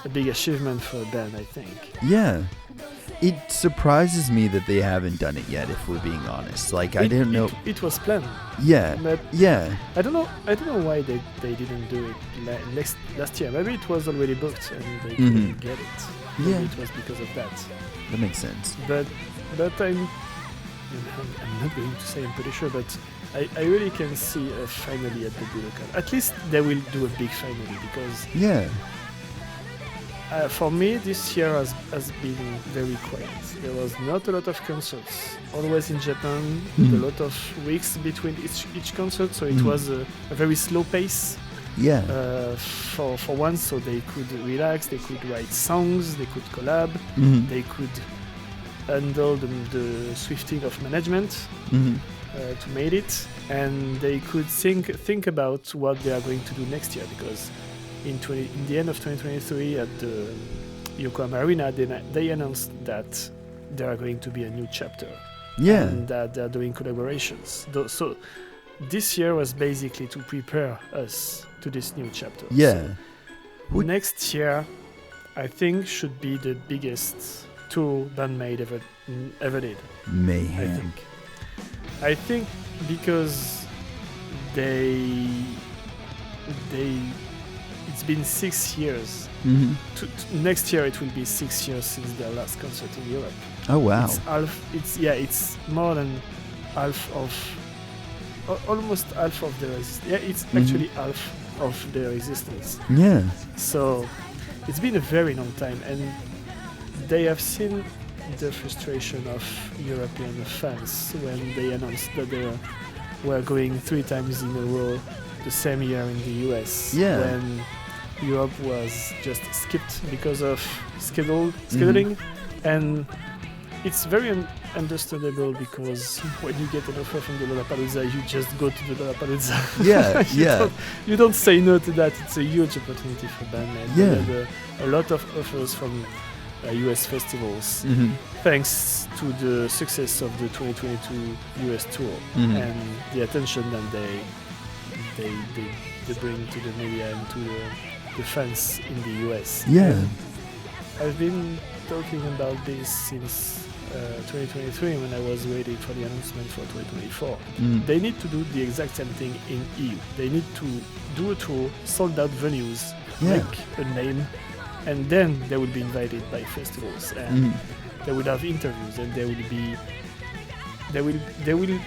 a big achievement for a band, I think. Yeah. It surprises me that they haven't done it yet, if we're being honest. Like, I didn't know. It was planned. Yeah. But Yeah. I don't know why they didn't do it last year. Maybe it was already booked and they couldn't get it. Maybe Yeah. it was because of that. That makes sense. But I'm not going to say I'm pretty sure, but I really can see a finale at the Budokan. At least they will do a big finale because Yeah. for me this year has been very quiet. There was not a lot of concerts. Always in Japan, a lot of weeks between each concert, so it was a very slow pace. Yeah. For once, so they could relax, they could write songs, they could collab, they could handle the swifting of management to make it, and they could think about what they are going to do next year, because in the end of 2023 at the Yokohama Arena, they announced that there are going to be a new chapter. Yeah. And that they're doing collaborations. So this year was basically to prepare us to this new chapter. Yeah. So next year, I think, should be the biggest tour BAND-MAID ever did. Mayhem. I think because it's been 6 years. Next year it will be 6 years since their last concert in Europe. Oh wow. It's more than half of, almost half of their existence. Yeah, it's actually half of their existence. Yeah. So it's been a very long time, and they have seen the frustration of European fans when they announced that they were going 3 times in a row the same year in the US. Yeah. When Europe was just skipped because of scheduling, and it's very understandable, because when you get an offer from the Lollapalooza, you just go to the Lollapalooza. Yeah. You don't say no to that. It's a huge opportunity for BAND-MAID. Yeah. We had a lot of offers from US festivals, thanks to the success of the 2022 US tour and the attention that they bring to the media and to the fans in the US. Yeah. And I've been talking about this since 2023, when I was waiting for the announcement for 2024. They need to do the exact same thing in EU. They need to do a tour, sold out venues, make a name, and then they will be invited by festivals, and they will have interviews, and they will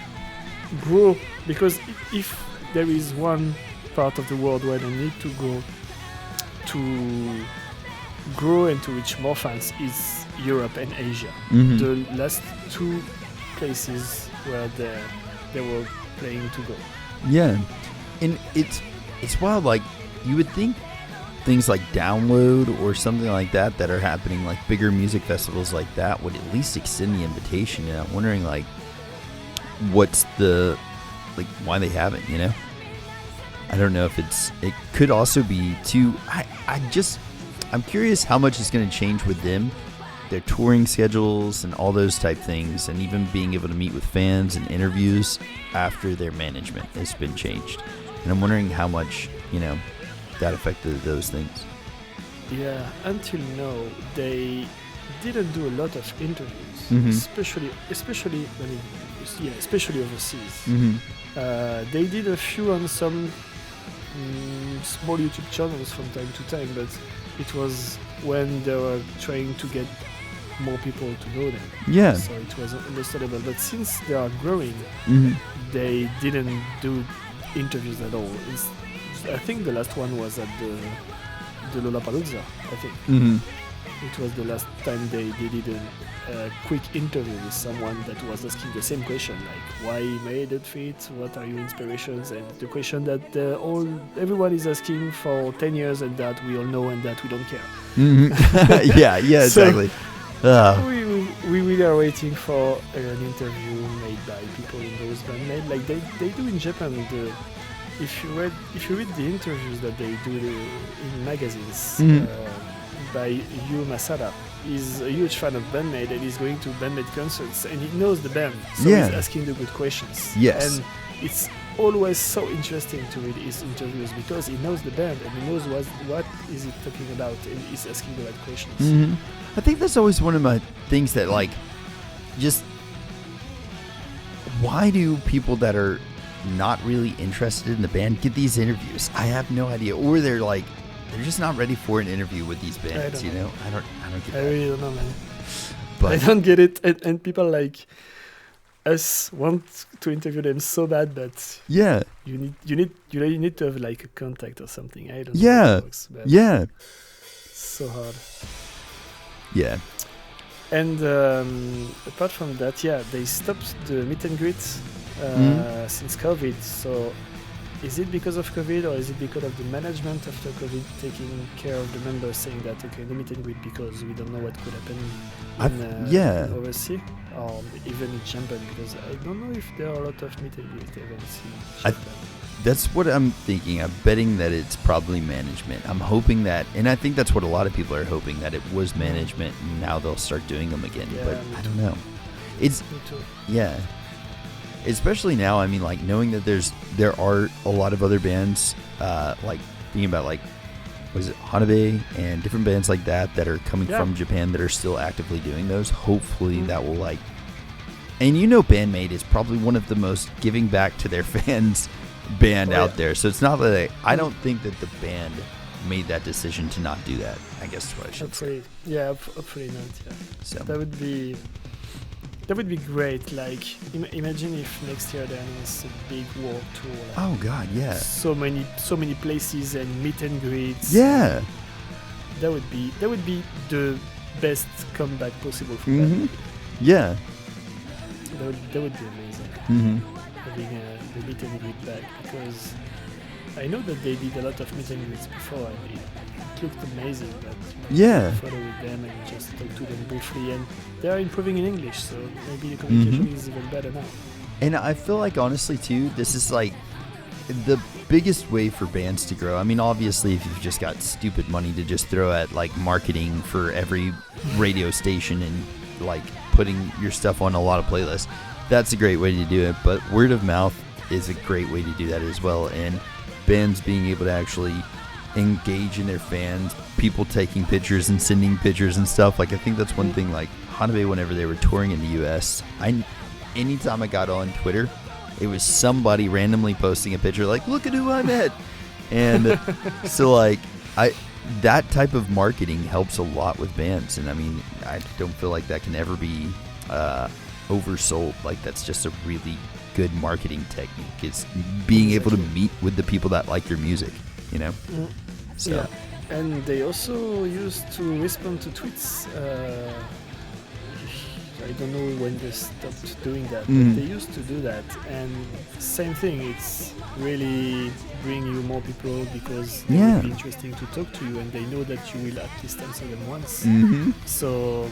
grow, because if there is one part of the world where they need to go to grow and to reach more fans, is Europe and Asia. The last 2 places where they were playing to go. Yeah. And it's wild. Like, you would think things like Download or something like that are happening, like bigger music festivals like that, would at least extend the invitation. And I'm wondering, like, what's why they haven't, you know? I don't know if it could also be too, I'm curious how much is going to change with them, their touring schedules and all those type things, and even being able to meet with fans and interviews after their management has been changed. And I'm wondering how much, that affected those things. Yeah, until now, they didn't do a lot of interviews, especially overseas. They did a few on some small YouTube channels from time to time, but it was when they were trying to get more people to know them. Yeah. So it was understandable. But since they are growing, they didn't do interviews at all. I think the last one was at the Lollapalooza, I think. it was the last time they did a quick interview with someone that was asking the same question, like why made it fit, what are your inspirations, and the question that everyone is asking for 10 years and that we all know and that we don't care. Mm-hmm. yeah, exactly. We really are waiting for an interview made by people in those BAND-MAID, like they do in Japan. If you read the interviews that they do in magazines by Yu Masada, he's a huge fan of BAND-MAID and he's going to BAND-MAID concerts and he knows the band, so he's asking the good questions. Yes. And it's always so interesting to read his interviews because he knows the band and he knows what is he talking about and he's asking the right questions. Mm-hmm. I think that's always one of my things that, like, just why do people that are not really interested in the band get these interviews? I have no idea. Or they're just not ready for an interview with these bands, you know? I don't get that. I really don't know, man. But I don't get it. And people like us want to interview them so bad that you need to have like a contact or something. I don't know how it works, but it's so hard. Yeah. And apart from that, they stopped the meet and greet since COVID. So is it because of COVID or is it because of the management after COVID taking care of the members, saying that, okay, no meet and greet because we don't know what could happen in overseas or even in Japan, because I don't know if there are a lot of meet and greet events in Japan. That's what I'm thinking. I'm betting that it's probably management. I'm hoping that, and I think that's what a lot of people are hoping, that it was management and now they'll start doing them again. Yeah, but I don't know. It's me too. Yeah. Especially now, I mean, like, knowing that there are a lot of other bands, like thinking about, like, was it Hanabe and different bands like that are coming from Japan that are still actively doing those. Hopefully that will, like, and BAND-MAID is probably one of the most giving back to their fans band out there. So it's not that I don't think that the band made that decision to not do that. I guess is what I should say. Yeah, hopefully not. Yeah. So that would be great. Like, imagine if next year there is a big world tour. Like, oh God, yeah. So many places and meet and greets. Yeah. That would be the best comeback possible for them. Yeah. That would be amazing. Having the meet and greet back, because I know that they did a lot of meet and greets before and it looked amazing, but follow with them and just talk to them briefly, and they are improving in English, so maybe the communication is even better now. And I feel like, honestly too, this is like the biggest way for bands to grow. I mean, obviously if you've just got stupid money to just throw at like marketing for every radio station and like putting your stuff on a lot of playlists, that's a great way to do it, but word of mouth is a great way to do that as well. And bands being able to actually engage in their fans, people taking pictures and sending pictures and stuff. Like, I think that's one thing, like Hanabe, whenever they were touring in the US, anytime I got on Twitter, it was somebody randomly posting a picture like, look at who I met. And so like that type of marketing helps a lot with bands. And I mean, I don't feel like that can ever be oversold. Like, that's just a really good marketing technique, is being able to meet with the people that like your music, So yeah. And they also used to respond to tweets. I don't know when they stopped doing that, but they used to do that. And same thing, it's really bring you more people because they will be interesting to talk to you, and they know that you will at least answer them once. So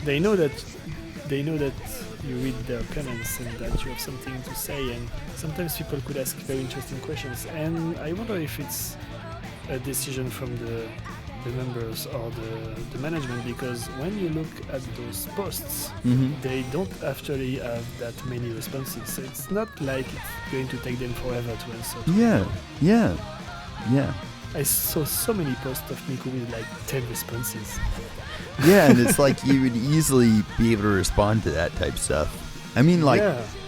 they know that you read their comments and that you have something to say, and sometimes people could ask very interesting questions, and I wonder if it's a decision from the members or the management, because when you look at those posts, they don't actually have that many responses, so it's not like it's going to take them forever to answer. Yeah. I saw so many posts of Miku with like 10 responses. Yeah, and it's like you would easily be able to respond to that type stuff. I mean, like,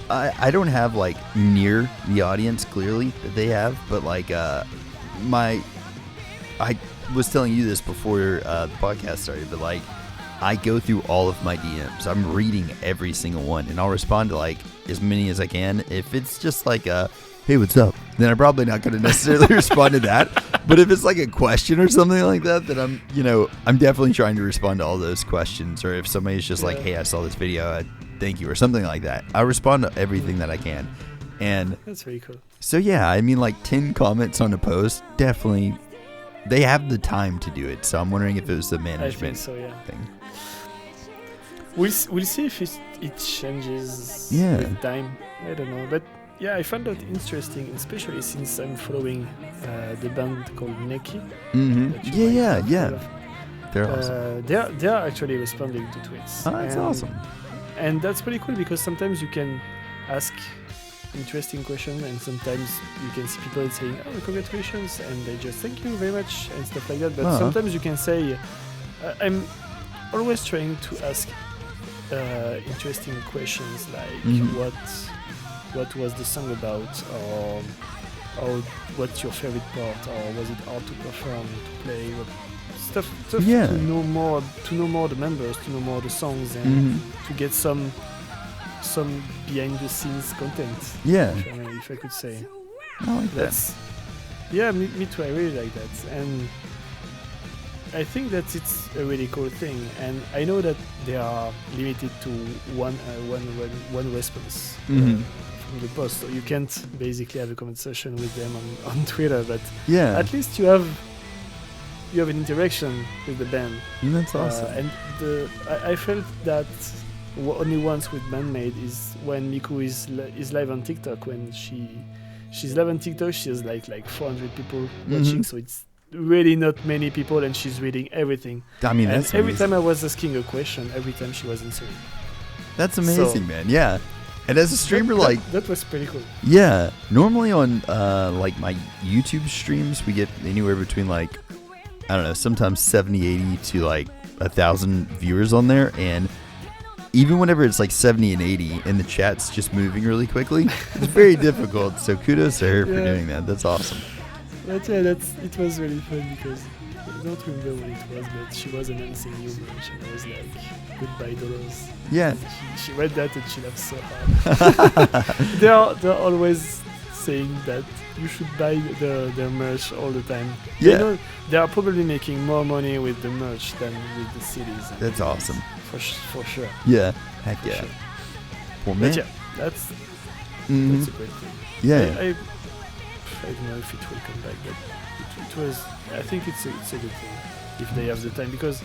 I don't have like near the audience clearly that they have, but like I was telling you this before the podcast started, but like I go through all of my DMs. I'm reading every single one, and I'll respond to like as many as I can. If it's just like a hey, what's up? Then I'm probably not going to necessarily respond to that. But if it's like a question or something like that, then I'm definitely trying to respond to all those questions. Or if somebody's just like, hey, I saw this video, thank you, or something like that. I respond to everything that I can. And that's very cool. So yeah, I mean, like 10 comments on a post, definitely, they have the time to do it. So I'm wondering if it was the management thing. We'll see if it changes Yeah. with time. I don't know, but yeah, I found that interesting, especially since I'm following the band called Neki. Mm-hmm. that you might have heard of. They're awesome. They are actually responding to tweets. Oh, that's awesome. And that's pretty cool because sometimes you can ask interesting questions, and sometimes you can see people saying, "Oh, congratulations," and they just thank you very much and stuff like that. But sometimes you can say, "I'm always trying to ask interesting questions like what was the song about, or what's your favorite part, or was it hard to perform, to play, stuff Yeah. to know more the members, to know more the songs, and to get some behind the scenes content. Yeah. If I could say. I like that. Yeah, me too. I really like that, and I think that it's a really cool thing. And I know that they are limited to one response from the post, so you can't basically have a conversation with them on Twitter. But Yeah. at least you have an interaction with the band. That's awesome. And I felt that only once with BAND-MAID is when Miku is live on TikTok. When she's live on TikTok, she has like 400 people watching, so it's really not many people, and she's reading everything. I mean, And that's every amazing. time I was asking a question, every time she was answering. That's amazing, man. Yeah. And as a streamer, that was pretty cool. yeah, normally on like my YouTube streams, we get anywhere between like, I don't know, sometimes 70, 80 to like 1,000 viewers on there. And even whenever it's like 70 and 80 and the chat's just moving really quickly, it's very difficult. So kudos to her for doing that. That's awesome. But yeah, it was really fun because I don't remember what it was, but she was announcing new merch, and I was like, goodbye dollars. Yeah. And she read that and she laughed so hard. They're always saying that you should buy their merch all the time. Yeah. They know they are probably making more money with the merch than with the CDs. That's awesome. For sure. Yeah. Heck For yeah. sure. Well, man. But yeah, that's a great thing. Yeah. I don't know if it will come back, but it was. I think it's a good thing if they have the time, because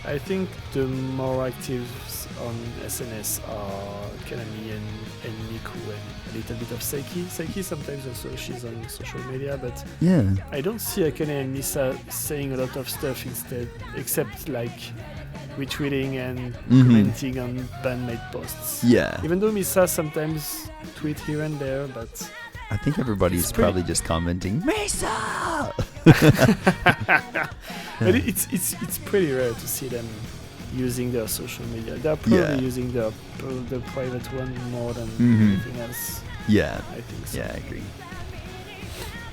I think the more actives on SNS are Kanami and Miku and a little bit of Seiki. Seiki sometimes also, she's on social media, but Yeah. I don't see Akane and Misa saying a lot of stuff instead, except like retweeting and commenting on BAND-MAID posts. Yeah. Even though Misa sometimes tweet here and there, but I think everybody's It's pretty- probably just commenting, Mesa! but it's pretty rare to see them using their social media. They're probably using the private one more than anything else. Yeah. I think so. Yeah, I agree.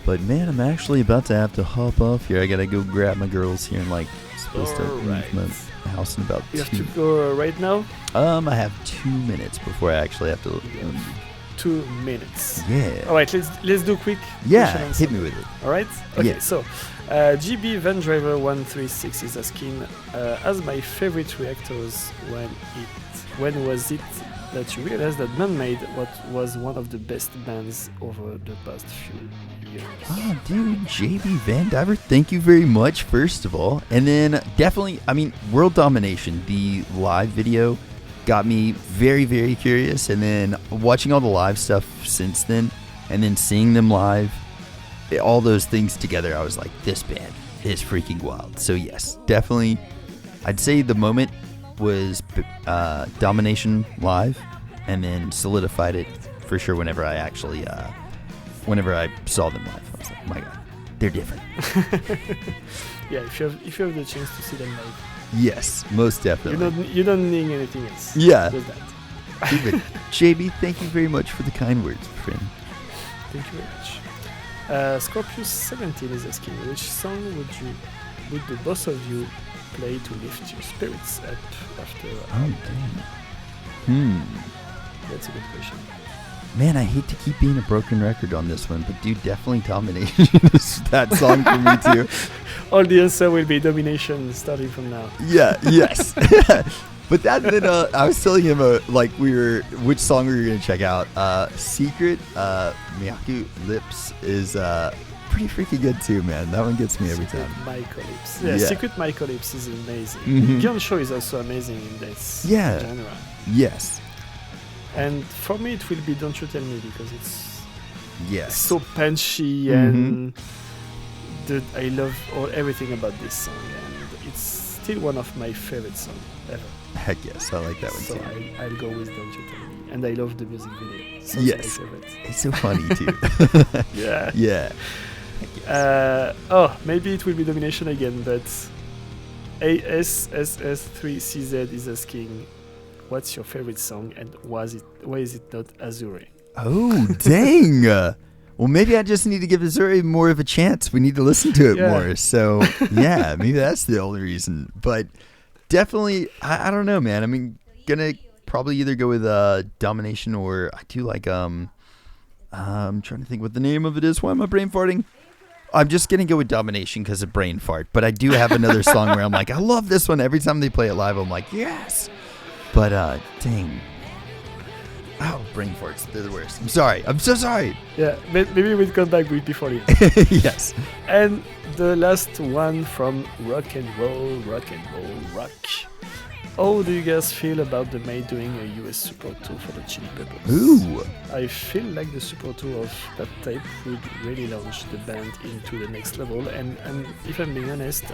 But man, I'm actually about to have to hop off here. I gotta go grab my girls here and like supposed to Alright. leave my house in about You have 2. to go right now. I have 2 minutes before I actually have to leave. 2 minutes. Yeah. All right, let's do quick. Yeah, question and hit answer. me with it. All right. Okay. Yeah. So, GB Van Driver 136 is asking, as my favorite reactors, when was it that you realized that BAND-MAID was one of the best bands over the past few years? Oh, dude, JB Van Diver, thank you very much, first of all. And then definitely, I mean, World Domination, the live video, got me very, very curious. And then watching all the live stuff since then, and then seeing them live, all those things together, I was like, this band is freaking wild. So yes, definitely, I'd say the moment was Domination live, and then solidified it for sure whenever I actually, whenever I saw them live. I was like, oh my god, they're different. Yeah, if you have the chance to see them live, Yes, most definitely. you don't need anything else. Yeah. Just that. Even JB, thank you very much for the kind words, friend. Thank you very much. Scorpius 17 is asking, which song would the both of you play to lift your spirits up after? Oh, dang. That's a good question. Man, I hate to keep being a broken record on this one, but dude, definitely Domination is that song for me too. All the answer will be Domination starting from now. Yeah, yes. But then I was telling him which song we were gonna check out. Secret Miyaku Lips is pretty freaking good too, man. That one gets me every time. Mycolips. Yeah, Secret Mycolips is amazing. Gion Show is also amazing in this genre. Yes. And for me, it will be Don't You Tell Me, because it's so punchy and I love everything about this song, and it's still one of my favorite songs ever. Heck yes, I like that one too. So I'll go with Don't You Tell Me, and I love the music video. So yes, it's so funny too. Yeah. Maybe it will be Domination again, but ASSS3CZ is asking, what's your favorite song, and why is it not Azure? Oh, dang. Well, maybe I just need to give Azure more of a chance. We need to listen to it more. So, yeah, maybe that's the only reason. But definitely, I don't know, man. I mean, gonna probably either go with Domination, or I do like, I'm trying to think what the name of it is. Why am I brain farting? I'm just going to go with Domination because of brain fart. But I do have another song where I'm like, I love this one. Every time they play it live, I'm like, yes. But, dang. Oh, brain farts. They're the worst. I'm sorry. I'm so sorry. Yeah, maybe we'll come back with before you. Yes. And the last one from Rock. How do you guys feel about the Maid doing a US support tour for the Chili Peppers? Ooh. I feel like the support tour of that type would really launch the band into the next level. And if I'm being honest,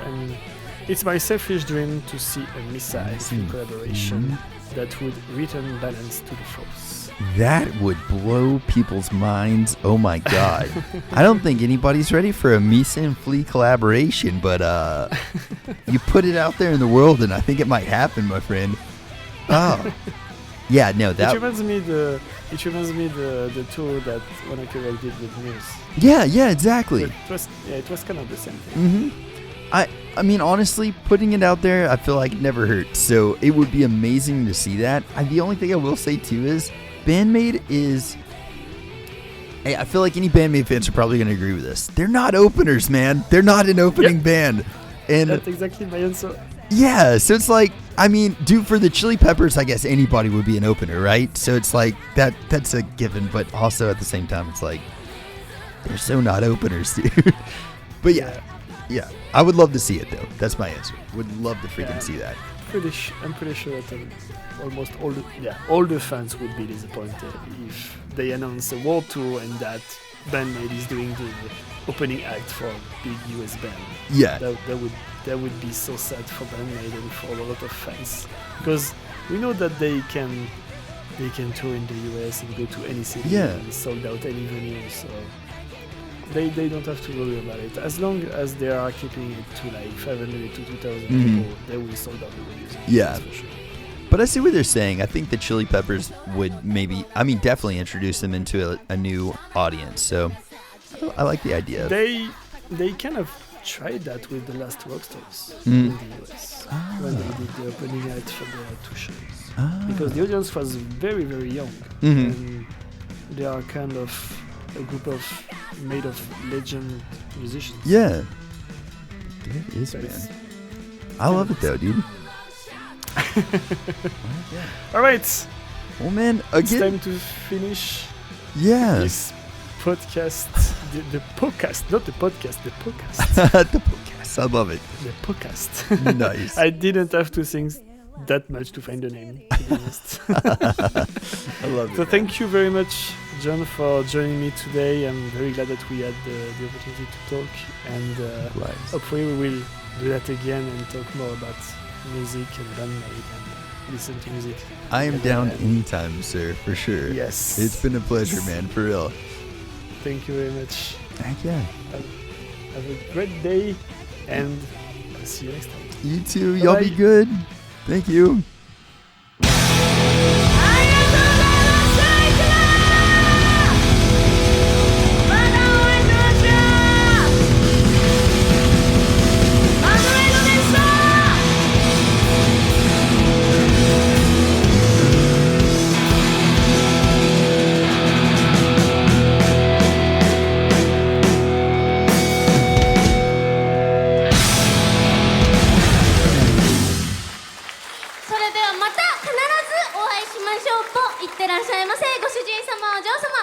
it's my selfish dream to see a Missa collaboration that would return balance to the force. That would blow people's minds. Oh my god. I don't think anybody's ready for a Misa and Flea collaboration, but you put it out there in the world and I think it might happen, my friend. Oh. Yeah, no, that it reminds me the tour that One Ok Rock did with Muse. Yeah, exactly. It was kind of the same thing. I mean, honestly, putting it out there, I feel like it never hurts. So it would be amazing to see that. The only thing I will say too is BAND-MAID is... Hey, I feel like any BAND-MAID fans are probably going to agree with this. They're not openers, man. They're not an opening band. And that's exactly my answer. Yeah, so it's like, I mean, dude, for the Chili Peppers, I guess anybody would be an opener, right? So it's like, that's a given. But also at the same time, it's like, they're so not openers, dude. But yeah. I would love to see it, though. That's my answer. Would love to freaking see that. I'm pretty sure that almost all the fans would be disappointed if they announce a world tour and that BAND-MAID is doing the opening act for a big US band. Yeah. That would be so sad for BAND-MAID and for a lot of fans, because we know that they can tour in the US and go to any city and sold out any venue, so they don't have to worry about it. As long as they are keeping it to like 500 to 2,000 people, they will sold out the venues. Yeah. That's for sure. But I see what they're saying. I think the Chili Peppers would definitely introduce them into a new audience. So I like the idea. They kind of tried that with the last Rockstars in the US when they did the opening act for their two shows. Because the audience was very, very young. And they are kind of a group made of legend musicians. Yeah. It is, man. I love it though, dude. All right. Well, man, again, it's time to finish this podcast. The podcast, not the podcast, the podcast. The podcast. I love it. The podcast. Nice. I didn't have to think that much to find the name, to be honest. I love it. So thank you very much, John, for joining me today. I'm very glad that we had the opportunity to talk, and hopefully we will do that again and talk more about music and BAND-MAID and listen to music. I am down anytime, sir, for sure. Yes. It's been a pleasure, man, for real. Thank you very much. Heck yeah. Have a great day, and I'll see you next time. You too. Y'all be good. Thank you. いってらっしゃいませ。ご主人様、お嬢様、